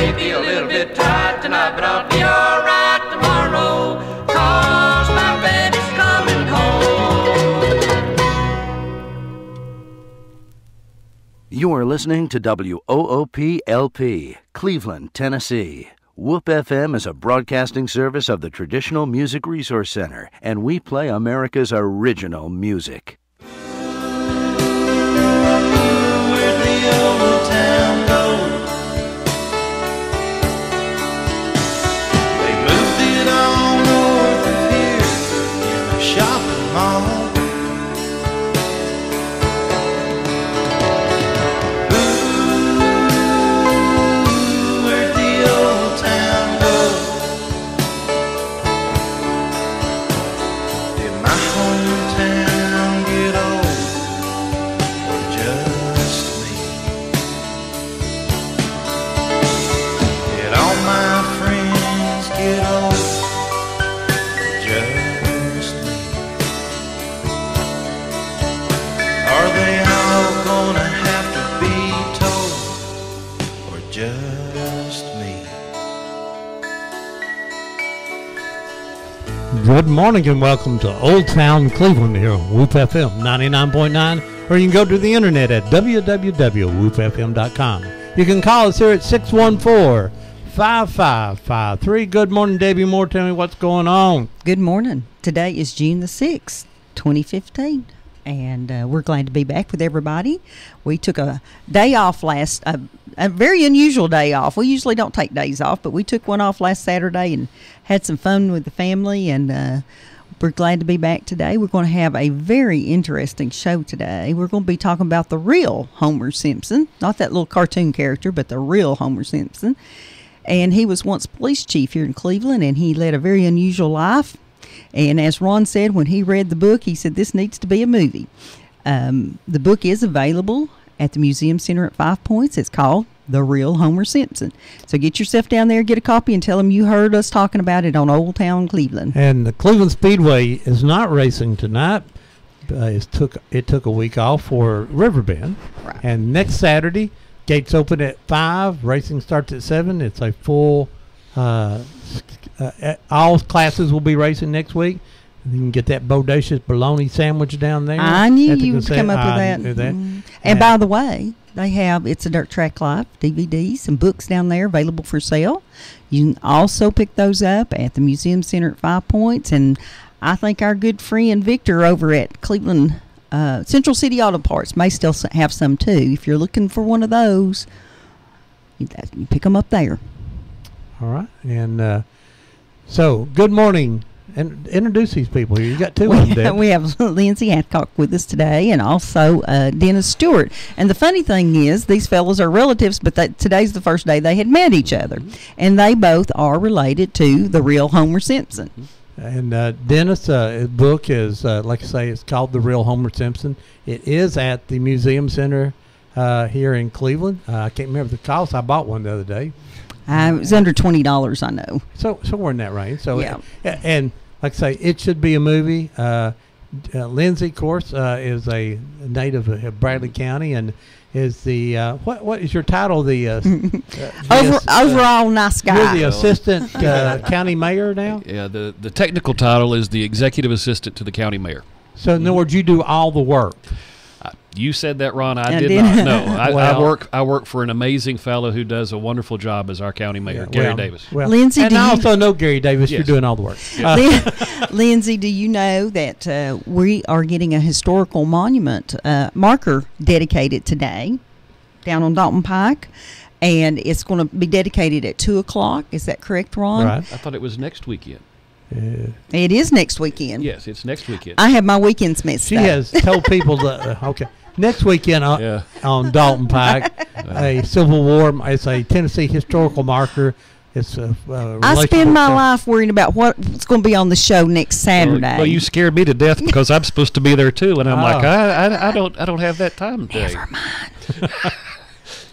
may be a little bit tired tonight, but I'll be alright tomorrow, 'cause my baby's coming home. You are listening to WOOP-LP, Cleveland, Tennessee. WOOP FM is a broadcasting service of the Traditional Music Resource Center, and we play America's original music. Where'd the old town go? They moved it all north of here in a shopping mall. Good morning and welcome to Old Town Cleveland here on WOOP FM 99.9, or you can go to the internet at www.woopfm.com. You can call us here at 614-5553. Good morning, Debbie Moore. Tell me what's going on. Good morning. Today is June the 6th, 2015, and we're glad to be back with everybody. We took a day off a very unusual day off. We usually don't take days off, but we took one off last Saturday and had some fun with the family, and we're glad to be back today. We're going to have a very interesting show today. We're going to be talking about the real Homer Simpson, not that little cartoon character, but the real Homer Simpson. And he was once police chief here in Cleveland, and he led a very unusual life. And as Ron said when he read the book, he said this needs to be a movie. The book is available at the Museum Center at Five Points. It's called The Real Homer Simpson. So get yourself down there, get a copy, and tell them you heard us talking about it on Old Town Cleveland. And the Cleveland Speedway is not racing tonight. It took a week off for Riverbend. Right. And next Saturday, gates open at 5. Racing starts at 7. It's a full, all classes will be racing next week. You can get that bodacious bologna sandwich down there. I knew you would come up with that. Knew that. And by the way, they have It's a Dirt Track Live DVDs and books down there available for sale. You can also pick those up at the Museum Center at Five Points. And I think our good friend Victor over at Cleveland Central City Auto Parts may still have some too. If you're looking for one of those, you pick them up there. All right. And so, good morning. And introduce these people here. You got two of them, Deb. We have Lindsay Hancock with us today, and also Dennis Stewart. And the funny thing is, these fellows are relatives, but today's the first day they had met each other. And they both are related to the real Homer Simpson. And Dennis' book is, like I say, it's called The Real Homer Simpson. It is at the Museum Center here in Cleveland. I can't remember the cost. I bought one the other day. It was under $20, I know. So we're in that range. So yeah. And like I say, it should be a movie. Lindsay, of course, is a native of Bradley County and is the what is your title? The overall nice guy. You're the assistant county mayor now. Yeah, the technical title is the executive assistant to the county mayor. So in other words, you do all the work. You said that, Ron. I did not. No, I work for an amazing fellow who does a wonderful job as our county mayor, Gary Davis. Well, Lindsay, and I also know Gary Davis. Yes. You're doing all the work. Lindsay, do you know that we are getting a historical monument marker dedicated today down on Dalton Pike? And it's going to be dedicated at 2 o'clock. Is that correct, Ron? Right. I thought it was next weekend. It is next weekend. Yes, it's next weekend. I have my weekends mixed She up. has told people that, okay. Next weekend on Dalton Pike, a Civil War, it's a Tennessee historical marker. It's I spend my life worrying about what's going to be on the show next Saturday. Well, you scared me to death because I'm supposed to be there too, and I'm like, I don't have that time today. Never mind.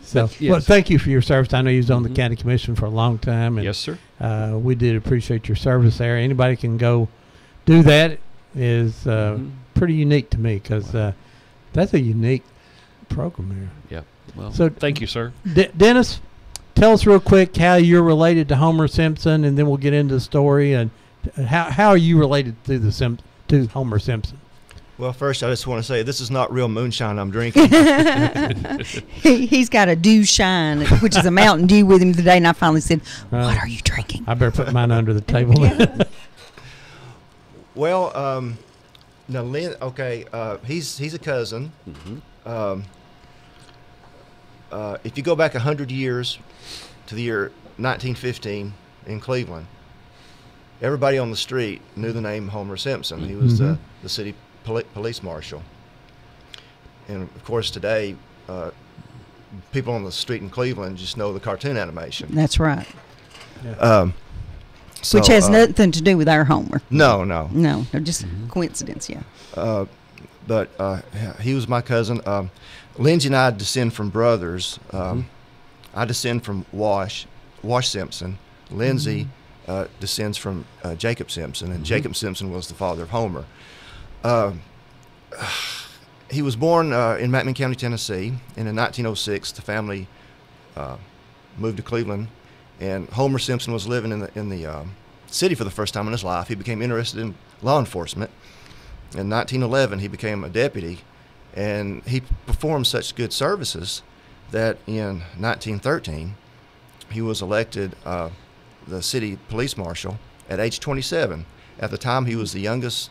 So, yes. well, thank you for your service. I know you was on the county commission for a long time. And, yes, sir. We did appreciate your service there. Anybody can go do that is pretty unique to me because that's a unique program here. Yeah. Well, so thank you, sir. Dennis, tell us real quick how you're related to Homer Simpson, and then we'll get into the story. And how are you related to Homer Simpson? Well, first, I just want to say this is not real moonshine I'm drinking. He's got a Dew Shine, which is a Mountain Dew with him today, and I finally said, "What are you drinking?" I better put mine under the table. Well, now Lynn, okay, he's a cousin. Mm-hmm. If you go back 100 years to the year 1915 in Cleveland, everybody on the street knew the name Homer Simpson. He was the city police marshal. And of course today, people on the street in Cleveland just know the cartoon animation. That's right. Yeah. Which has nothing to do with our Homer. No, just coincidence, yeah. But he was my cousin. Lindsay and I descend from brothers. I descend from Wash Simpson. Lindsay descends from Jacob Simpson, and Jacob Simpson was the father of Homer. He was born in McMinn County, Tennessee, and in 1906 the family moved to Cleveland, and Homer Simpson was living in the city for the first time in his life. He became interested in law enforcement. In 1911 he became a deputy, and he performed such good services that in 1913 he was elected the city police marshal at age 27. At the time, he was the youngest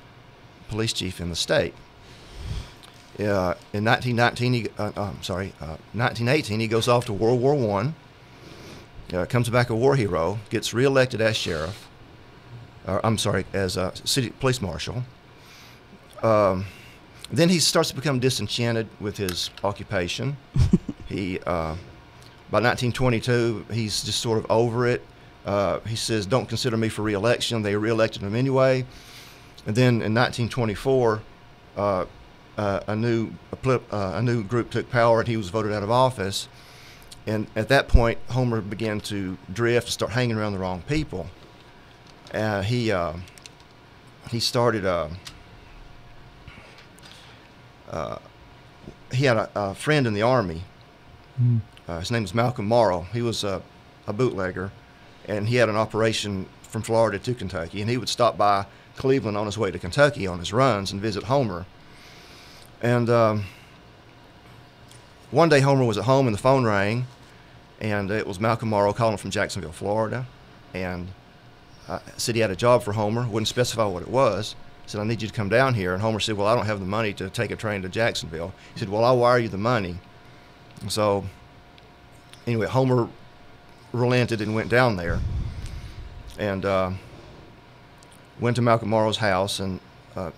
police chief in the state. In 1918, he goes off to World War I, comes back a war hero, gets reelected as sheriff, as city police marshal. Then he starts to become disenchanted with his occupation. By 1922, he's just sort of over it. He says, "Don't consider me for re-election." They re-elected him anyway. And then in 1924, a new group took power, and he was voted out of office. And at that point, Homer began to drift and start hanging around the wrong people. He started. He had a friend in the Army. His name was Malcolm Morrow. He was a bootlegger, and he had an operation from Florida to Kentucky, and he would stop by Cleveland on his way to Kentucky on his runs and visit Homer. And one day Homer was at home and the phone rang, and it was Malcolm Morrow calling from Jacksonville, Florida, and said he had a job for Homer, wouldn't specify what it was. Said, "I need you to come down here." And Homer said, "Well, I don't have the money to take a train to Jacksonville." He said, "Well, I'll wire you the money." And so anyway, Homer relented and went down there, and went to Malcolm Morrow's house, and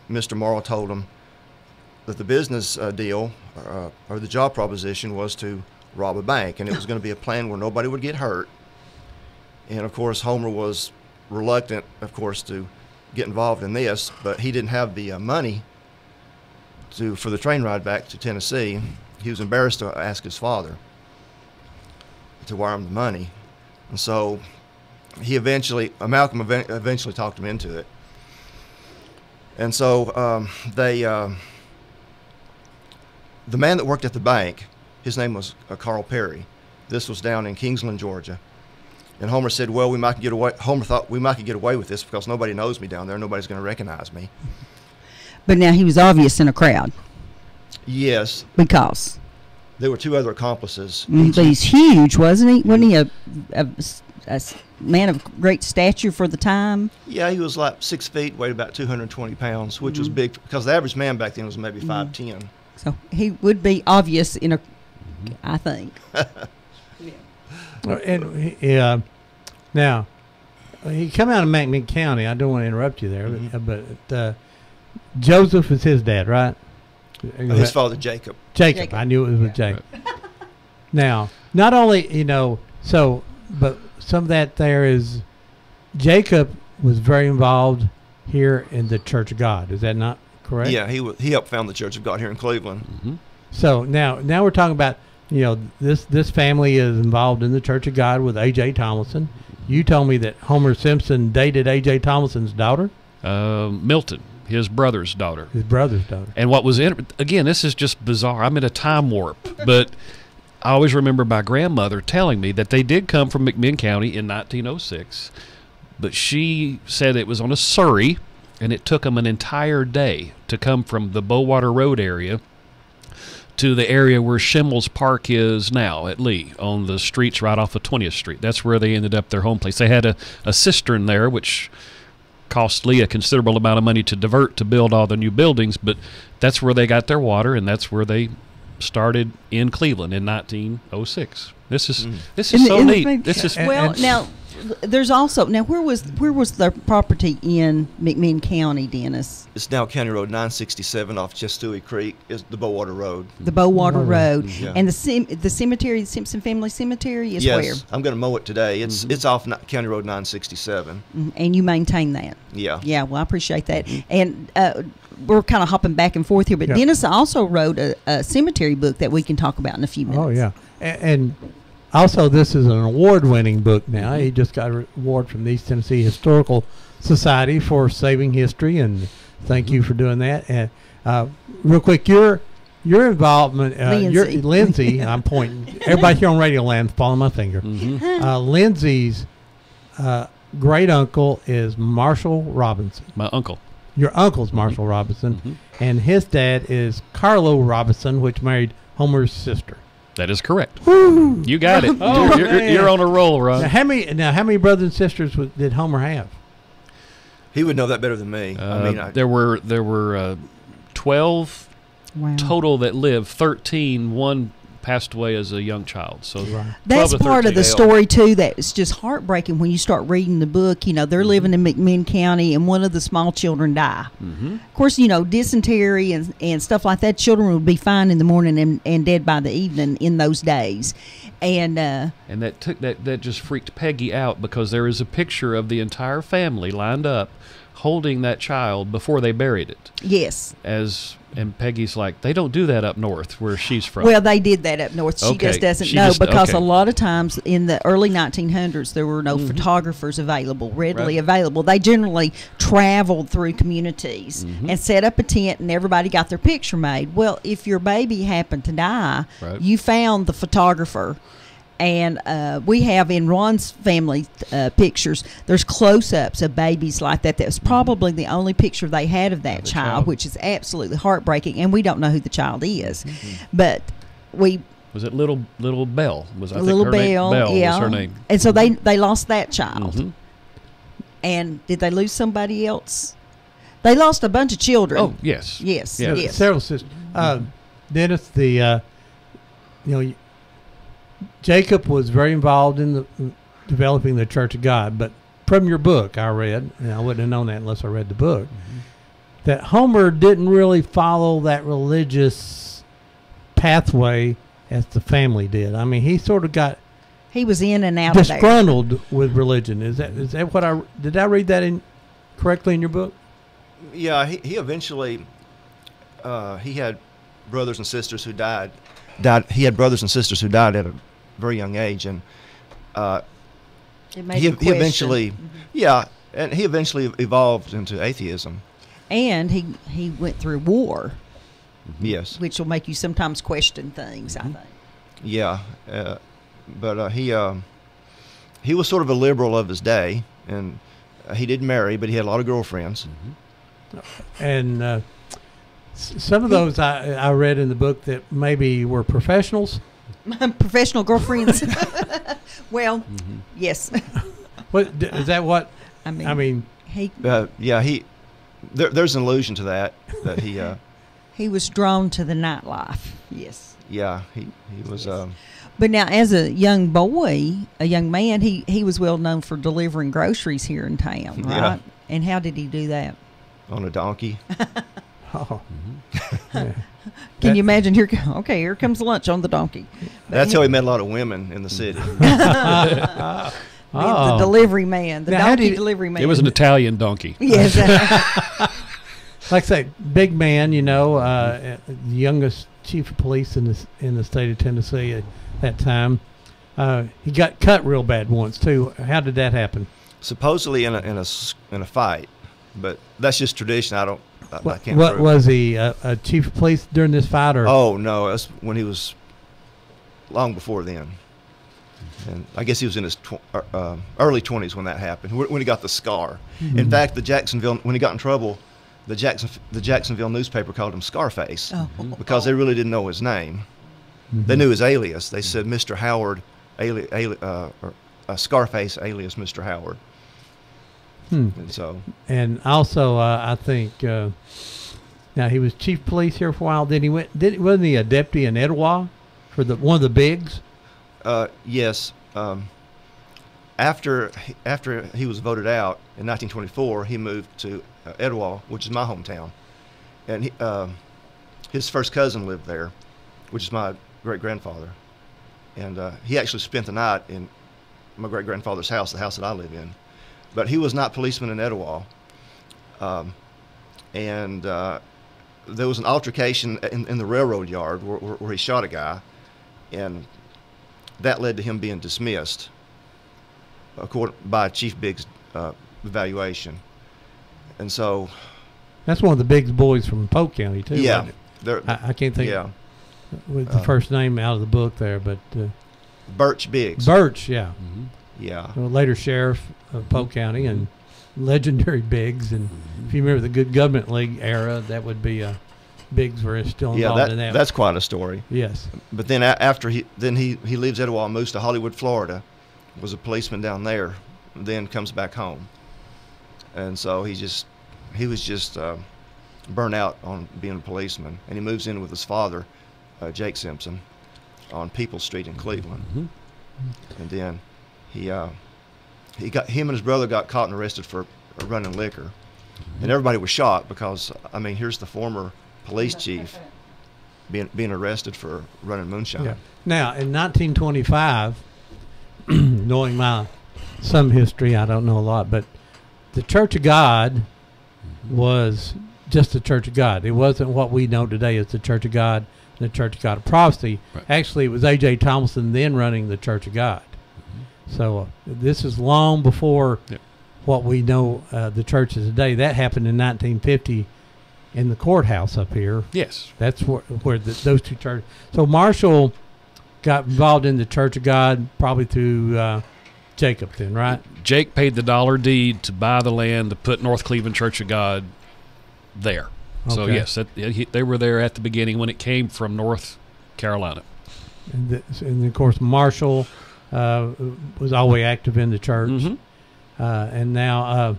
Mr. Morrow told him that the business deal or the job proposition was to rob a bank, and it was going to be a plan where nobody would get hurt. And of course, Homer was reluctant, of course, to get involved in this, but he didn't have the money for the train ride back to Tennessee. He was embarrassed to ask his father to wire him the money, and so Malcolm eventually talked him into it. And so the man that worked at the bank, his name was Carl Perry. This was down in Kingsland, Georgia. And Homer said, "Well, we might get away." Homer thought, "We might get away with this because nobody knows me down there. Nobody's going to recognize me." But now he was obvious in a crowd. Yes. Because there were two other accomplices. But he's huge, wasn't he? Wasn't he a man of great stature for the time? Yeah, he was like 6 feet, weighed about 220 pounds, which was big because the average man back then was maybe 5'10". So he would be obvious in I think. And now he come out of McMinn County. I don't want to interrupt you there, but Joseph is his dad, right? His father, Jacob. Jacob. I knew it was with Jacob. Now, not only but some of that there is Jacob was very involved here in the Church of God. Is that not correct? Yeah, he helped found the Church of God here in Cleveland. Mm-hmm. So now we're talking about this family is involved in the Church of God with A.J. Tomlinson. You told me that Homer Simpson dated A.J. Tomlinson's daughter? Milton, his brother's daughter. His brother's daughter. And what was again, this is just bizarre. I'm in a time warp, but I always remember my grandmother telling me that they did come from McMinn County in 1906, but she said it was on a Surrey, and it took them an entire day to come from the Bowater Road area to the area where Schimmel's Park is now at Lee, on the streets right off of 20th Street. That's where they ended up their home place. They had a cistern there, which cost Lee a considerable amount of money to divert to build all the new buildings, but that's where they got their water, and that's where they started in Cleveland in 1906. This is so neat. This is now. There's also where was the property in McMinn County, Dennis? It's now County Road 967 off Chestuie Creek. Is the Bowater Road. The Bowater Road, Yeah. and the cemetery, the Simpson Family Cemetery, is where? Yes, I'm going to mow it today. It's off County Road 967. And you maintain that. Yeah. Yeah. Well, I appreciate that. And we're kind of hopping back and forth here, but Dennis also wrote a cemetery book that we can talk about in a few minutes. Oh yeah, and also this is an award-winning book now. He just got an award from the East Tennessee Historical Society for saving history, and thank you for doing that. And real quick, your involvement, Lindsay. I'm pointing. Everybody here on Radio Land, follow my finger. Lindsay's great uncle is Marshall Robinson. my uncle. Your uncle's Marshall Robinson, and his dad is Carlo Robinson, which married Homer's sister. That is correct. Woo! You got it. You're on a roll, Ron. Now, how many brothers and sisters did Homer have? He would know that better than me. There were 12 total that lived. 13. One passed away as a young child. So that's part of the story too. That's just heartbreaking when you start reading the book. You know, they're living in McMinn County, and one of the small children die. Of course, you know, dysentery and stuff like that. Children would be fine in the morning and dead by the evening in those days. And that just freaked Peggy out, because there is a picture of the entire family lined up holding that child before they buried it. Yes. And Peggy's like, they don't do that up north where she's from. Well, they did that up north. She just doesn't know, because a lot of times in the early 1900s there were no photographers readily available. They generally traveled through communities and set up a tent, and everybody got their picture made. Well, if your baby happened to die, you found the photographer. And we have in Ron's family pictures, there's close-ups of babies like that. That was probably the only picture they had of that child, which is absolutely heartbreaking. And we don't know who the child is. But was it little Belle? Little Belle, was her name. And so they lost that child. And did they lose somebody else? They lost a bunch of children. Oh, yes. Yes. Several sisters. Dennis, Jacob was very involved in developing the Church of God, but from your book I read, and I wouldn't have known that unless I read the book, that Homer didn't really follow that religious pathway as the family did. I mean, he sort of he was in and out of there. Disgruntled with religion. Is that what did I read that correctly in your book? Yeah, he eventually he had brothers and sisters who died. He had brothers and sisters who died at a very young age, and he eventually, and he eventually evolved into atheism. And he went through war. Yes, which will make you sometimes question things. I think. Yeah, but he was sort of a liberal of his day, and he didn't marry, but he had a lot of girlfriends. And some of those I read in the book that maybe were professionals. Professional girlfriends. Well, yes. What is that? What I mean, there's an allusion to that he. He was drawn to the nightlife. Yes. Yeah, he was. Yes. But now, as a young boy, a young man, he was well known for delivering groceries here in town, right? Yeah. And how did he do that? On a donkey. Oh. Yeah. Can you imagine? Here comes lunch on the donkey. That's how he met a lot of women in the city. The delivery man, the donkey delivery man. It was an Italian donkey. Yes. Like I say, big man, the youngest chief of police in the state of Tennessee at that time. He got cut real bad once too. How did that happen? Supposedly in a fight, but that's just tradition. I can't. What prove was he a chief of police during this fight, or? Oh no, that's when he was long before then. And I guess he was in his early 20s when that happened, when he got the scar. In fact, when he got in trouble, the Jacksonville newspaper called him Scarface because they really didn't know his name. They knew his alias. They said Mr. Howard, Scarface alias Mr. Howard. And so, and also, I think now he was chief police here for a while. Then wasn't he a deputy in Etowah for one of the bigs? yes. After he was voted out in 1924, he moved to Etowah, which is my hometown, and his first cousin lived there, which is my great-grandfather, and he actually spent the night in my great-grandfather's house, the house that I live in. But he was not policeman in Etowah, and there was an altercation in the railroad yard where he shot a guy, and that led to him being dismissed by Chief Biggs' evaluation. And so that's one of the Biggs boys from Polk County too. Yeah, I can't think with the first name out of the book there, but Birch Biggs. Birch, yeah. Mm-hmm. Yeah. Later sheriff of Polk County and legendary Biggs. And if you remember the Good Government League era, that would be Biggs were still involved in that. That's quite a story. Yes. But then after he leaves Etowah and moves to Hollywood, Florida, was a policeman down there, then comes back home. And so he was just burnt out on being a policeman, and he moves in with his father, Jake Simpson, on Peoples Street in Cleveland. Mm-hmm. And then him and his brother got caught and arrested for running liquor, and everybody was shocked because here's the former police chief being arrested for running moonshine. Yeah. Now in 1925, knowing some history, I don't know a lot, but the Church of God was just the Church of God. It wasn't what we know today as the Church of God, the Church of God of Prophecy. Right. Actually, it was A.J. Thompson then running the Church of God. So this is long before what we know the church is today. That happened in 1950 in the courthouse up here. Yes. That's where those two churches. So Marshall got involved in the Church of God probably through Jacob then, right? Jake paid the dollar deed to buy the land to put North Cleveland Church of God there. Okay. So, yes, they were there at the beginning when it came from North Carolina. And of course, Marshall was always active in the church. Mm-hmm. And now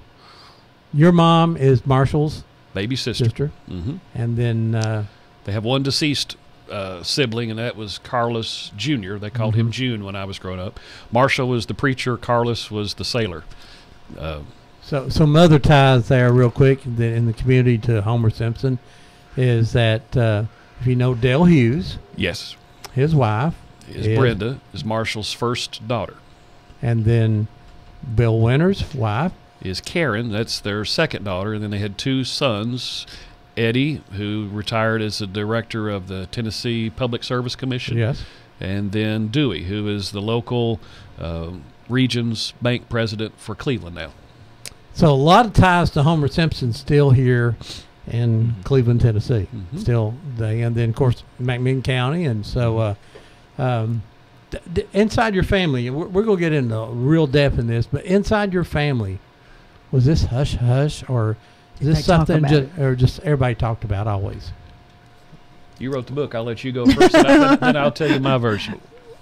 your mom is Marshall's baby sister. Mm-hmm. And then they have one deceased sibling, and that was Carlos Jr. They called him June when I was growing up. Marshall was the preacher. Carlos was the sailor. So some other ties there real quick in the community to Homer Simpson is that if you know Dale Hughes. Yes. His wife. Brenda is Marshall's first daughter. And then Bill Winter's wife is Karen. That's their second daughter. And then they had two sons, Eddie, who retired as the director of the Tennessee Public Service Commission. Yes. And then Dewey, who is the local region's bank president for Cleveland now. So a lot of ties to Homer Simpson still here in Cleveland, Tennessee. Mm-hmm. Still, and then, of course, McMinn County. And so inside your family, we're going to get into real depth in this, but inside your family, was this hush-hush, or is this something just everybody talked about always? You wrote the book. I'll let you go first, and then I'll tell you my version.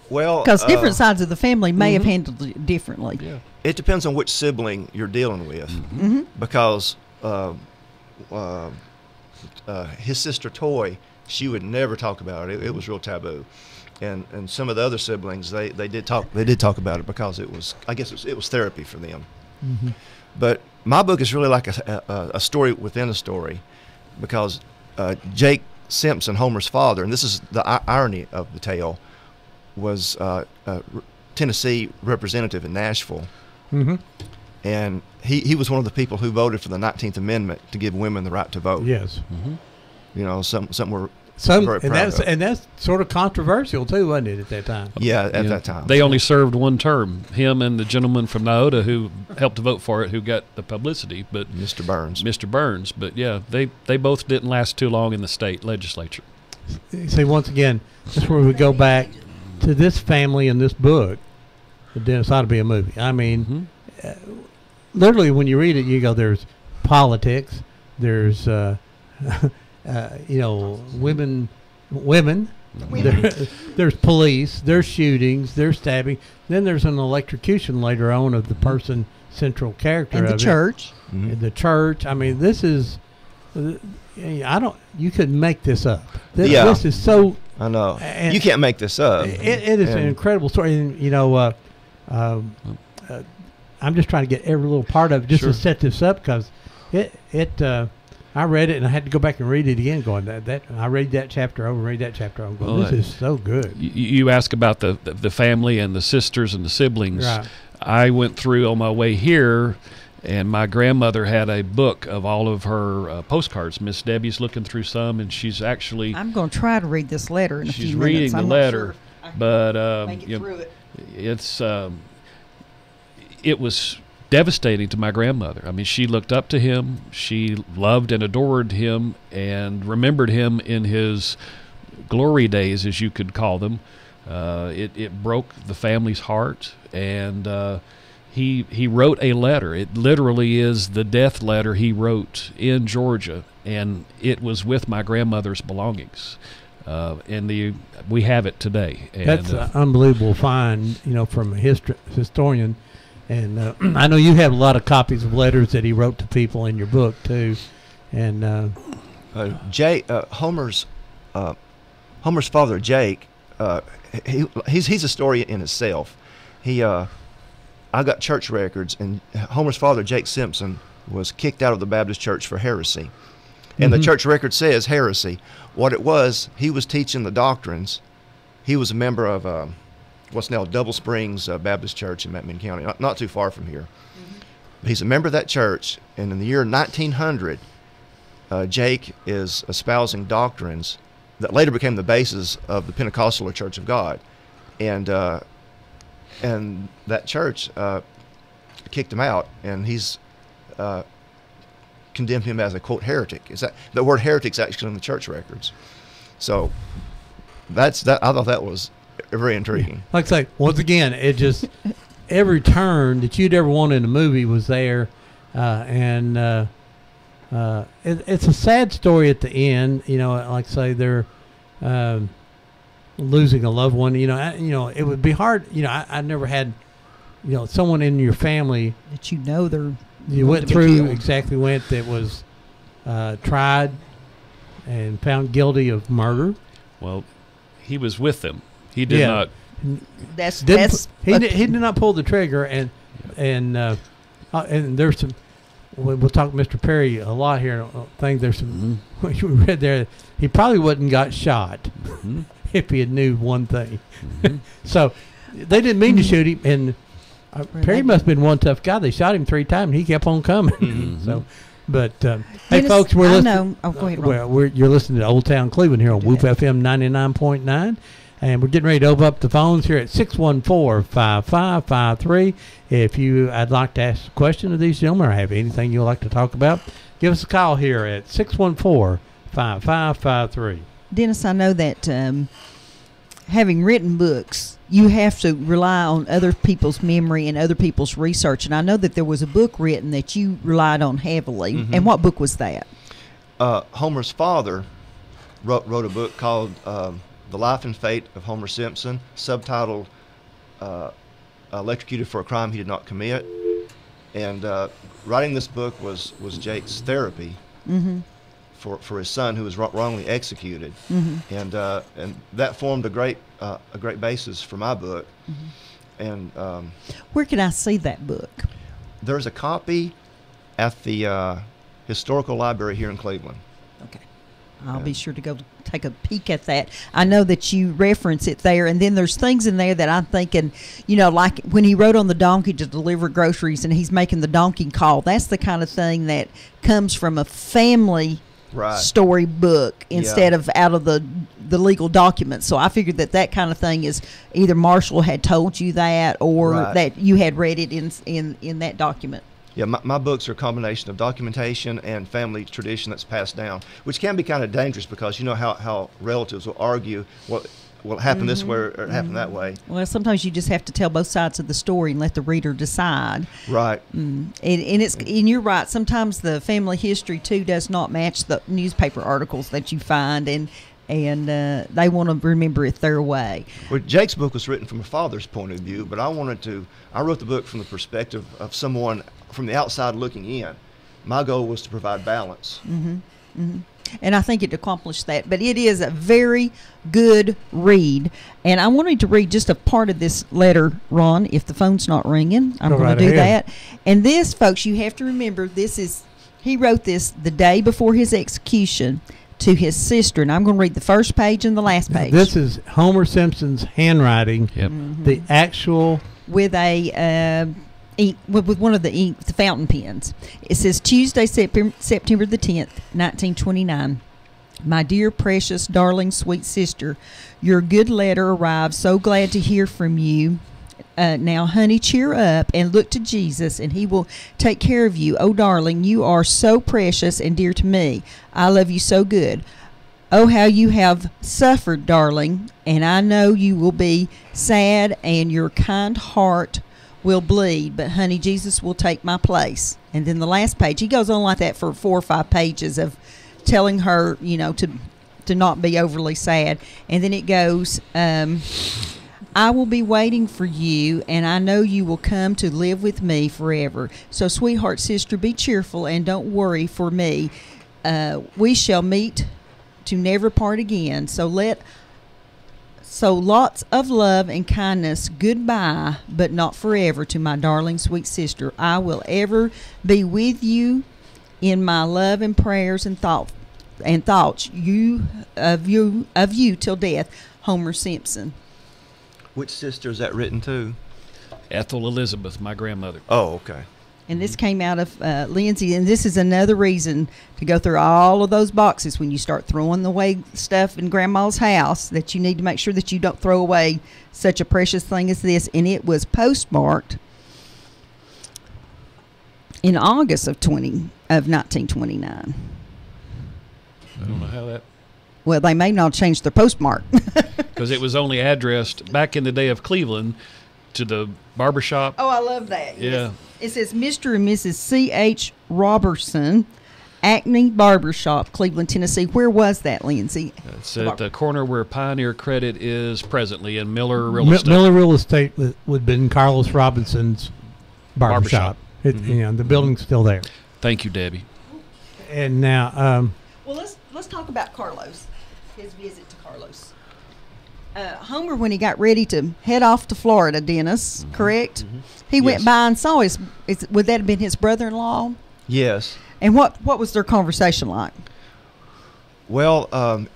Well, because different sides of the family may have handled it differently. Yeah. It depends on which sibling you're dealing with, because his sister Toy, she would never talk about it. It was real taboo, and some of the other siblings they did talk about it because it was therapy for them. Mm-hmm. But my book is really like a story within a story, because Jake Simpson, Homer's father, and this is the irony of the tale, was a Tennessee representative in Nashville. Mm-hmm. And he was one of the people who voted for the 19th Amendment to give women the right to vote. Yes. Mm-hmm. You know, something we're very proud of. And that's sort of controversial too, wasn't it, at that time? Yeah, at that time. They only served one term. Him and the gentleman from Nyota who helped to vote for it, who got the publicity, but Mr. Burns. But yeah, they both didn't last too long in the state legislature. See, once again, that's where we go back to this family in this book, Dennis, ought to be a movie. I mean, literally, when you read it, you go, "There's politics, there's women, there's police, there's shootings, there's stabbing, then there's an electrocution later on of the person central character And of the it. church. And the church. I mean, this is you couldn't make this up. This is so. I know. And You can't make this up. It is an And- incredible story, and I'm just trying to get every little part of it just Sure. to set this up because I read it and I had to go back and read it again. Going that I read that chapter over, read that chapter over. Going, Well, this is so good. You ask about the family and the sisters and the siblings. Right. I went through on my way here, and my grandmother had a book of all of her postcards. Miss Debbie's looking through some, and she's actually I'm going to try to read this letter in a she's few reading minutes. the I'm not letter, sure if I can but make it you know, through it. it's it was devastating to my grandmother. I mean, she looked up to him, she loved and adored him, and remembered him in his glory days, as you could call them. It broke the family's heart, and he wrote a letter. It literally is the death letter he wrote in Georgia, and it was with my grandmother's belongings. And we have it today. And, That's an unbelievable find, from a historian. And I know you have a lot of copies of letters that he wrote to people in your book too. And Homer's father, Jake, he's a story in itself. I got church records, and Homer's father, Jake Simpson, was kicked out of the Baptist church for heresy. And the church record says heresy. What it was, he was teaching the doctrines. He was a member of what's now Double Springs Baptist Church in McMinn County, not too far from here. He's a member of that church, and in the year 1900, Jake is espousing doctrines that later became the basis of the Pentecostal or Church of God. And that church kicked him out, and he's condemned him as a, quote, heretic. The word heretic's actually in the church records. So I thought that was very intriguing. like I say, once again, it just every turn that you'd ever want in a movie was there, and it's a sad story at the end. Like I say, they're losing a loved one. It would be hard. I never had, someone in your family That they're you going went to be through killed. exactly went that was tried and found guilty of murder. well, he was with them. He did Yeah. not. That's He did not pull the trigger, and there's some. We'll talk Mr. Perry a lot here. I think there's some. You read there. He probably wouldn't got shot if he had knew one thing. So they didn't mean to shoot him, and Perry must have been one tough guy. They shot him 3 times, and he kept on coming. So, but hey, Dennis, folks, we're I listening. know. Oh, go ahead, Ron. You're listening to Old Town Cleveland here on Whoop FM 99.9. And we're getting ready to open up the phones here at 614-5553. If I'd like to ask a question of these gentlemen or have anything you'd like to talk about, give us a call here at 614-5553. Dennis, I know that having written books, you have to rely on other people's memory and other people's research. And I know that there was a book written that you relied on heavily. And what book was that? Homer's father wrote a book called The Life and Fate of Homer Simpson, subtitled Electrocuted for a Crime He Did Not Commit. And writing this book was Jake's therapy for his son who was wrongly executed. And that formed a great basis for my book. And Where can I see that book? there's a copy at the Historical Library here in Cleveland. Okay. I'll be sure to go take a peek at that. I know that you reference it there, and then there's things in there that I'm thinking, like when he rode on the donkey to deliver groceries and he's making the donkey call. That's the kind of thing that comes from a family story book instead of out of the legal documents. So I figured that kind of thing is either Marshall had told you that or that you had read it in that document. Yeah, my books are a combination of documentation and family tradition that's passed down, which can be kind of dangerous because you know how relatives will argue, well, well, it happened this way or it happened that way. Well, sometimes you just have to tell both sides of the story and let the reader decide. Right. And you're right. Sometimes the family history too does not match the newspaper articles that you find, and they want to remember it their way. Well, Jake's book was written from a father's point of view, but I wrote the book from the perspective of someone from the outside looking in. My goal was to provide balance. And I think it accomplished that. But it is a very good read. And I wanted to read just a part of this letter, Ron, if the phone's not ringing. I'm Go going right to do ahead. that. And this, folks, you have to remember, he wrote this the day before his execution to his sister. And I'm going to read the first page and the last page. This is Homer Simpson's handwriting. Yep. The actual. With a with one of the fountain pens. It says, Tuesday, September the 10th, 1929. My dear, precious, darling, sweet sister, your good letter arrived. So glad to hear from you. Now, honey, cheer up and look to Jesus, and he will take care of you. Oh, darling, you are so precious and dear to me. I love you so good. Oh, how you have suffered, darling, and I know you will be sad, and your kind heart will bleed, but honey, Jesus will take my place. And then the last page, he goes on like that for 4 or 5 pages of telling her, to not be overly sad. And then it goes, I will be waiting for you, and I know you will come to live with me forever. So, sweetheart sister, be cheerful and don't worry for me. We shall meet to never part again. So lots of love and kindness. Goodbye, but not forever, to my darling sweet sister. I will ever be with you in my love and prayers and thoughts. Of you till death, Homer Simpson. Which sister is that written to? Ethel Elizabeth, my grandmother. Oh, okay. And this came out of Lindsay, and this is another reason to go through all of those boxes when you start throwing away stuff in Grandma's house, that you need to make sure that you don't throw away such a precious thing as this. And it was postmarked in August of 1929. I don't know how that... Well, they may not change their postmark. Because it was only addressed back in the day of Cleveland to the barbershop. Oh, I love that. Yeah. Yes. It says Mr. and Mrs. C.H. Robertson, Acme Barbershop, Cleveland, Tennessee. Where was that, Lindsay? It's at the corner where Pioneer Credit is presently in Miller Real Estate. Miller Real Estate would have been Carlos Robinson's barbershop. The building's still there. Thank you, Debbie. And now, Well, let's talk about Carlos. His visit to Carlos. Homer, when he got ready to head off to Florida, Dennis, correct? He went Yes. by and saw would that have been his brother-in-law? Yes. And what was their conversation like? Well,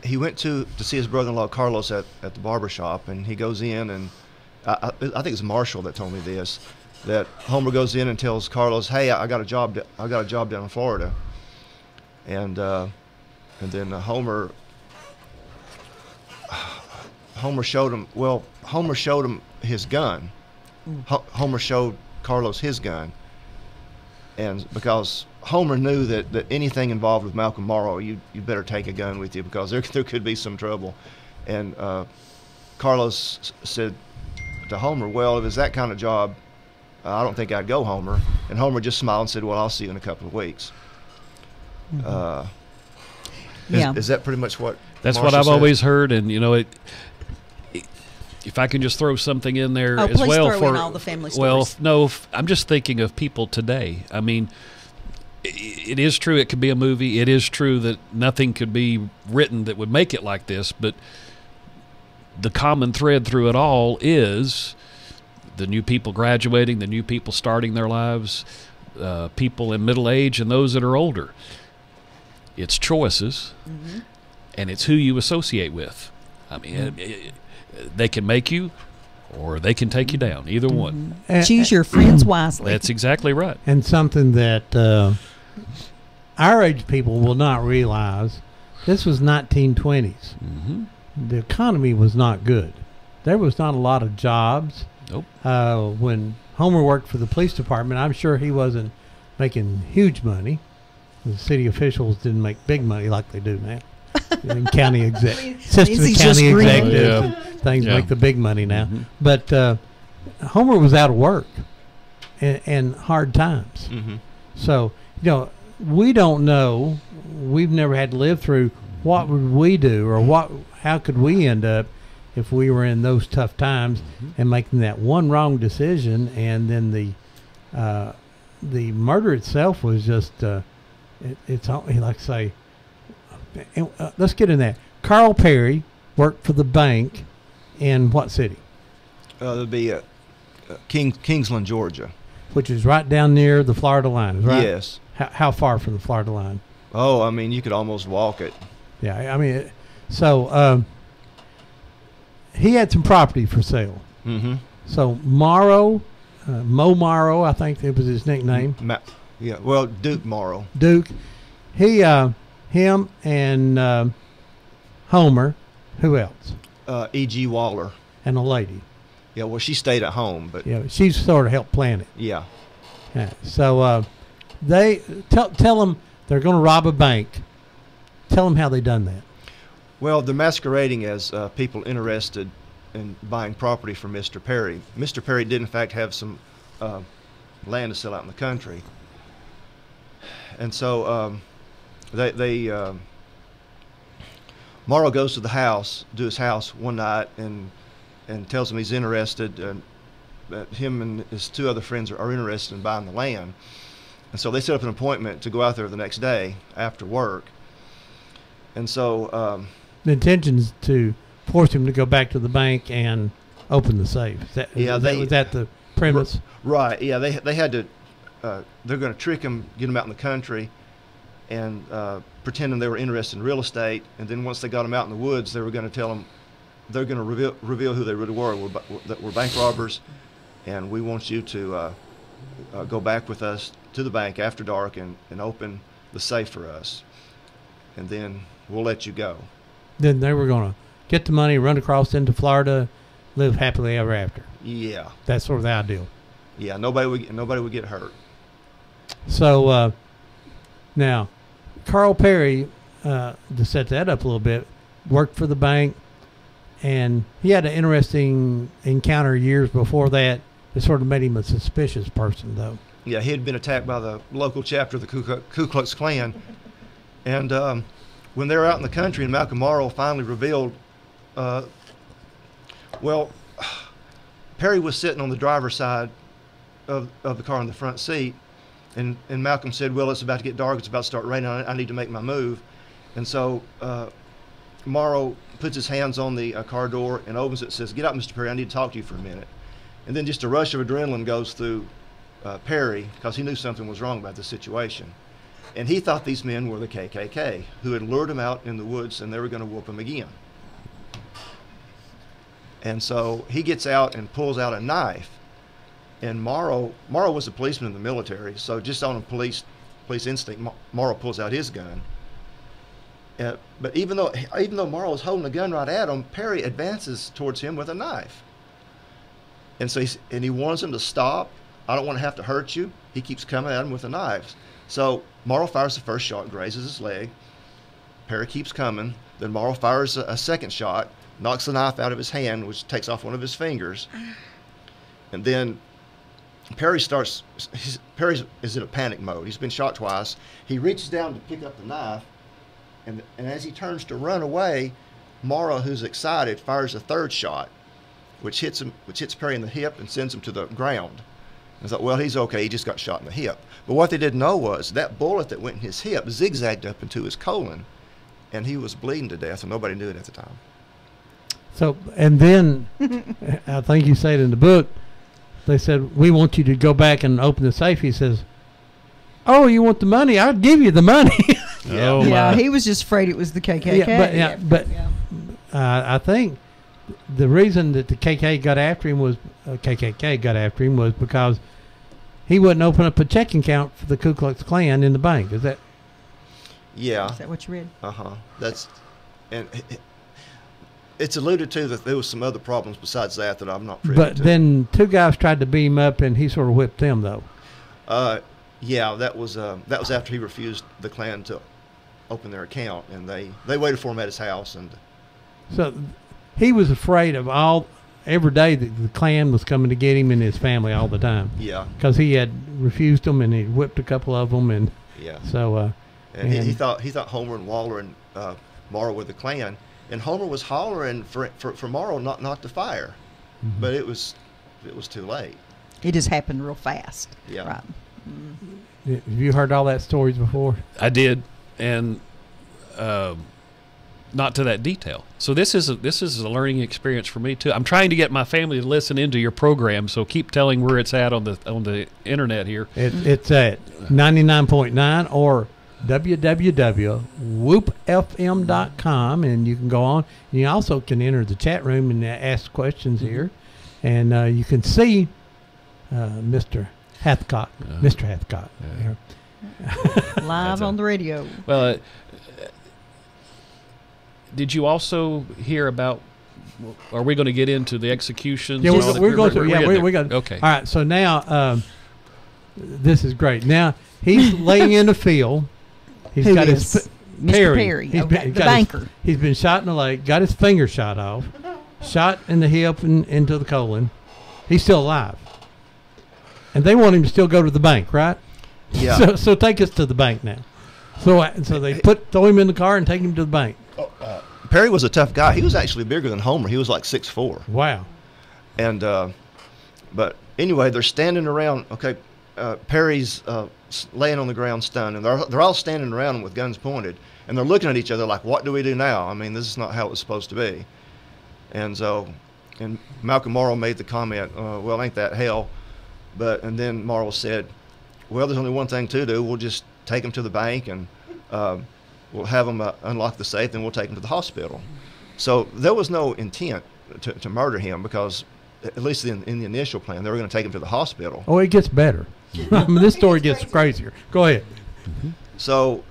he went to see his brother-in-law Carlos at the barber shop, and he goes in, and I think it's Marshall that told me this, that Homer goes in and tells Carlos, "Hey, I got a job down in Florida," and then Homer showed him. Well, Homer showed him his gun. Homer showed Carlos his gun, and because Homer knew that anything involved with Malcolm Morrow, you better take a gun with you because there could be some trouble. And Carlos said to Homer, "Well, if it's that kind of job, I don't think I'd go, Homer." And Homer just smiled and said, "Well, I'll see you in a couple of weeks." Yeah. Is that pretty much what? That's Marshall what I've said? always heard, and if I can just throw something in there as please well throw in all the family stories. I'm just thinking of people today. I mean, it is true it could be a movie. It is true that nothing could be written that would make it like this, but the common thread through it all is the new people graduating, the new people starting their lives, people in middle age, and those that are older. It's choices, and it's who you associate with. I mean, they can make you, or they can take you down. Either one. Choose your friends wisely. That's exactly right. and something that our age people will not realize, this was 1920s. The economy was not good. There was not a lot of jobs. Nope. When Homer worked for the police department, I'm sure he wasn't making huge money. The city officials didn't make big money like they do now. and county assistant He's just county green. executive. Yeah. And things Yeah. make the big money now. But Homer was out of work and hard times. Mm-hmm. So, we don't know. We've never had to live through what would we do or how could we end up if we were in those tough times and making that one wrong decision, and then the murder itself was just it's like I say. Let's get in that. Carl Perry worked for the bank in what city? There'd be Kingsland, Georgia. Which is right down near the Florida line, is right? Yes. How far from the Florida line? Oh, I mean, you could almost walk it. Yeah, I mean, he had some property for sale. Mm-hmm. So Morrow, Mo Morrow, I think that was his nickname. Yeah, well, Duke Morrow. Duke. Him and Homer. Who else? E.G. Waller. And a lady. Yeah, well, she stayed at home, but Yeah, she sort of helped plan it. yeah. Yeah. So they tell them they're going to rob a bank. Tell them how they done that. Well, they're masquerading as people interested in buying property from Mr. Perry. Mr. Perry did, in fact, have some land to sell out in the country. And so Morrow goes to his house one night, and tells him he's interested, and that him and his two other friends are interested in buying the land. And so they set up an appointment to go out there the next day after work. And so The intention is to force him to go back to the bank and open the safe. Was that the premise? Right. Yeah. They had to. They're going to trick him, get him out in the country, and pretending they were interested in real estate. And then once they got him out in the woods, they were going to tell him they're going to reveal who they really were. That we're bank robbers, and we want you to go back with us to the bank after dark and open the safe for us, and then we'll let you go. Then they were going to get the money, run across into Florida, live happily ever after. Yeah. That's sort of the ideal. Yeah. Nobody would get hurt. So now, Carl Perry, to set that up a little bit, worked for the bank, and he had an interesting encounter years before that that sort of made him a suspicious person, though. Yeah, he had been attacked by the local chapter of the Ku Klux Klan, and when they were out in the country, and Malcolm Morrow finally revealed, Perry was sitting on the driver's side of the car in the front seat, and Malcolm said, "Well, it's about to get dark. It's about to start raining. I need to make my move," and so Morrow puts his hands on the car door and opens it and says, "Get out, Mr. Perry. I need to talk to you for a minute." And then just a rush of adrenaline goes through Perry, because he knew something was wrong about the situation. And he thought these men were the KKK who had lured him out in the woods, and they were going to whoop him again. And so he gets out and pulls out a knife. And Morrow was a policeman in the military, so just on a police instinct, Morrow pulls out his gun. But even though Morrow is holding a gun right at him, Perry advances towards him with a knife. And so he warns him to stop. "I don't want to have to hurt you." He keeps coming at him with the knives. So Morrow fires the first shot, grazes his leg. Perry keeps coming. Then Morrow fires a second shot, knocks the knife out of his hand, which takes off one of his fingers. And then Perry is in a panic mode. He's been shot twice. He reaches down to pick up the knife, and as he turns to run away, Morrow, who's excited, fires a third shot, which hits Perry in the hip and sends him to the ground. I thought, well, he's okay. He just got shot in the hip. But what they didn't know was that bullet that went in his hip zigzagged up into his colon, and he was bleeding to death, and nobody knew it at the time. So, and then, I think you say it in the book, they said, "We want you to go back and open the safe." He says, "Oh, you want the money? I'll give you the money." Oh, Yeah, my. he was just afraid it was the KKK. But I think the reason that the KKK got after him was because he wouldn't open up a checking account for the Ku Klux Klan in the bank. Is that? Yeah. Is that what you read? And it's alluded to that there was some other problems besides that I'm not privy But to. then two guys tried to beat him up, and he sort of whipped them, though. Yeah, that was after he refused the Klan to open their account, and they waited for him at his house. And So he was afraid of every day that the Klan was coming to get him and his family all the time. yeah, Because he had refused them and he whipped a couple of them, and yeah. so And he thought Homer and Waller and Morrow were the Klan, and Homer was hollering for Morrow not to fire, but it was too late. It just happened real fast. Yeah. Right. have you heard all that stories before? I did, and not to that detail. So this is a learning experience for me too. I'm trying to get my family to listen into your program, so keep telling where it's at on the internet here. It's at 99.9 or www.whoopfm.com, and you can go on. You also can enter the chat room and ask questions here, and you can see Mr. Hathcock. Mr. Hathcock. Yeah. Live on the radio. Well, did you also hear about? Are we going to get into the executions? Yeah, and all that? we're going to. Yeah, getting we there. got. Okay. All right. So now, this is great. Now he's laying in the field. He's Who got is? his Mr. Perry. He's Okay, the got banker. He's been shot in the leg. Got his finger shot off. Shot in the hip and into the colon. He's still alive. And they want him to still go to the bank, right? Yeah. So take us to the bank now. So they throw him in the car and take him to the bank. Perry was a tough guy. He was actually bigger than Homer. He was like 6'4". Wow. And but anyway, they're standing around. Okay, Perry's laying on the ground stunned, and they're all standing around him with guns pointed, and they're looking at each other like, "What do we do now? I mean, this is not how it was supposed to be." And so, and Malcolm Morrow made the comment, "Well, ain't that hell?" And then Morrow said, "Well, there's only one thing to do. We'll just take him to the bank and we'll have them unlock the safe, and we'll take him to the hospital." So there was no intent to murder him, because at least in the initial plan, they were going to take him to the hospital. Oh, it gets better. I mean, this story gets crazier. Go ahead. So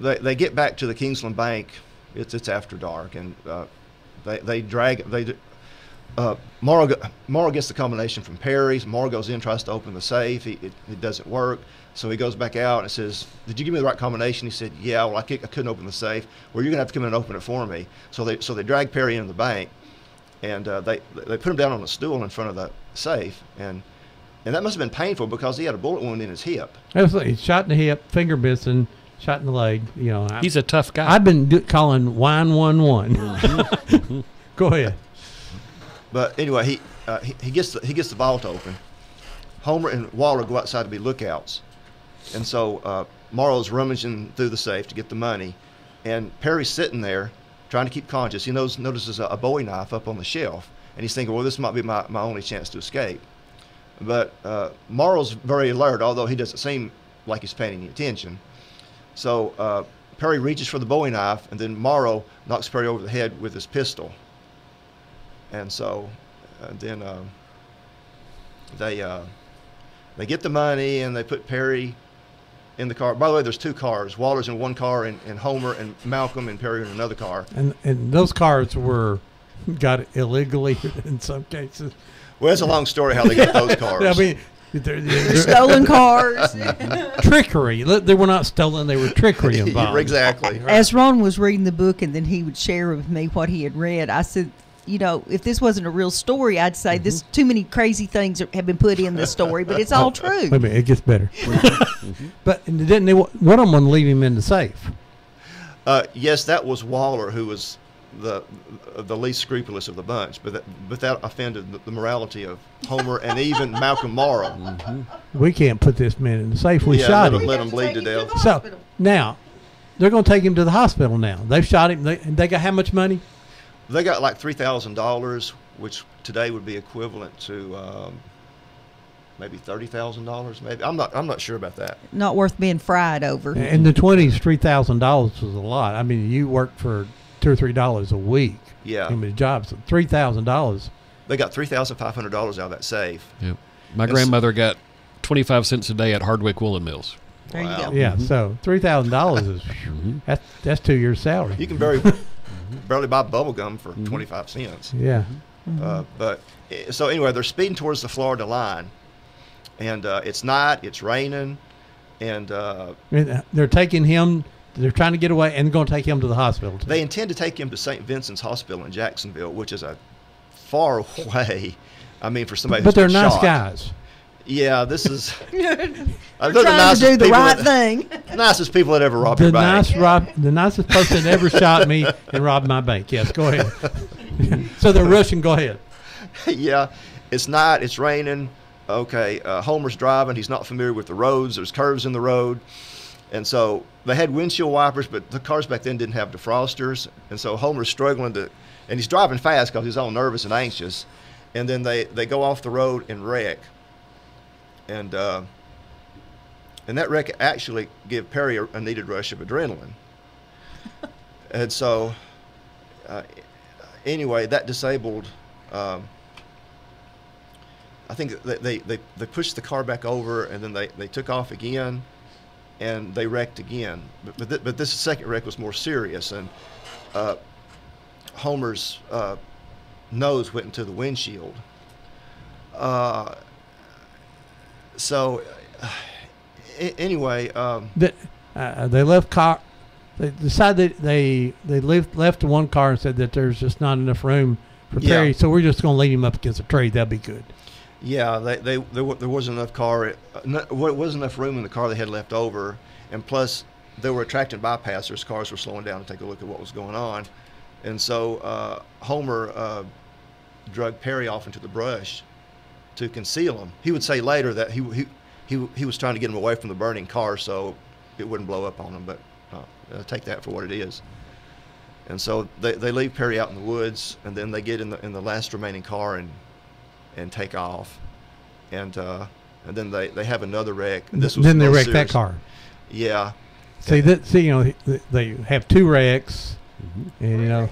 they get back to the Kingsland Bank. It's after dark, and Morrow gets the combination from Perry's. Morrow goes in, tries to open the safe. It doesn't work. So he goes back out and says, "Did you give me the right combination?" He said, "Yeah, well, I couldn't open the safe." "Well, you're going to have to come in and open it for me." So they drag Perry into the bank, and they put him down on a stool in front of the safe, and that must have been painful, because he had a bullet wound in his hip. Absolutely. He's shot in the hip, finger missing, shot in the leg. You know, He's a tough guy. I've been calling 911. Go ahead. But anyway, he gets the vault open. Homer and Waller go outside to be lookouts, and so Morrow's rummaging through the safe to get the money, and Perry's sitting there trying to keep conscious. He notices a Bowie knife up on the shelf, and he's thinking, "Well, this might be my only chance to escape." But Morrow's very alert, although he doesn't seem like he's paying any attention. So Perry reaches for the Bowie knife, and then Morrow knocks Perry over the head with his pistol. And so then they get the money, and they put Perry in the car. By the way, there's two cars. Waller's in one car, and Homer and Malcolm and Perry in another car. And those cars got illegally in some cases. Well, it's a long story how they got those cars. I mean, they're Stolen cars. trickery. They were not stolen. They were trickery involved. Exactly. As Ron was reading the book, and then he would share with me what he had read, I said, you know, if this wasn't a real story, I'd say this too many crazy things have been put in the story, but it's all true. Wait a minute, it gets better. But didn't one of them want to leave him in the safe? Yes, that was Waller, who was the least scrupulous of the bunch, but that offended the morality of Homer and even Malcolm Morrow. We can't put this man in the safe. We shot him. Let him bleed to death. So now they're going to take him to the hospital. Now they've shot him. They got how much money? They got like $3,000, which today would be equivalent to maybe $30,000. Maybe I'm not sure about that. Not worth being fried over. In the 20s, $3,000 was a lot. I mean, you worked for $2 or $3 a week. Yeah. I mean, jobs. $3,000. They got $3,500 out of that safe. Yep. My grandmother got 25 cents a day at Hardwick Woolen Mills. There you Wow. go. Yeah. So $3,000 is that's 2 years' salary. You can barely buy bubble gum for 25 cents. Yeah. So anyway, they're speeding towards the Florida line, and it's night, it's raining, and And they're taking him they're trying to get away and going to take him to the hospital. They intend to take him to St. Vincent's Hospital in Jacksonville, which is a far away. I mean, for somebody. But who's they're been nice shot. guys. Yeah, this is. They're Trying to do the right thing. Nicest people that ever robbed The your bank. the nicest person that ever shot me and robbed my bank. Yes, go ahead. So they're rushing. Go ahead. Yeah, it's night. It's raining. Okay, Homer's driving. He's not familiar with the roads. There's curves in the road. And so they had windshield wipers, but the cars back then didn't have defrosters. And so Homer's struggling to, and he's driving fast because he's all nervous and anxious. And then they go off the road and wreck. And that wreck actually gave Perry a needed rush of adrenaline. And so, anyway, that disabled. I think they pushed the car back over, and then they took off again, and they wrecked again. But this second wreck was more serious, and Homer's nose went into the windshield. Anyway, They left car. They decided they left the one car and said that there's just not enough room for Yeah. Perry, so we're just going to lean him up against a tree. That'll be good. yeah, there wasn't enough wasn't enough room in the car they had left over, and plus they were attracting bypassers. Cars were slowing down to take a look at what was going on, and so Homer dragged Perry off into the brush to conceal him. He would say later that he was trying to get him away from the burning car so it wouldn't blow up on him, but take that for what it is. And so they leave Perry out in the woods, and then they get in the last remaining car and take off, and then they have another wreck. And this was Then they most wrecked that serious. car. Yeah. See, they have two wrecks, and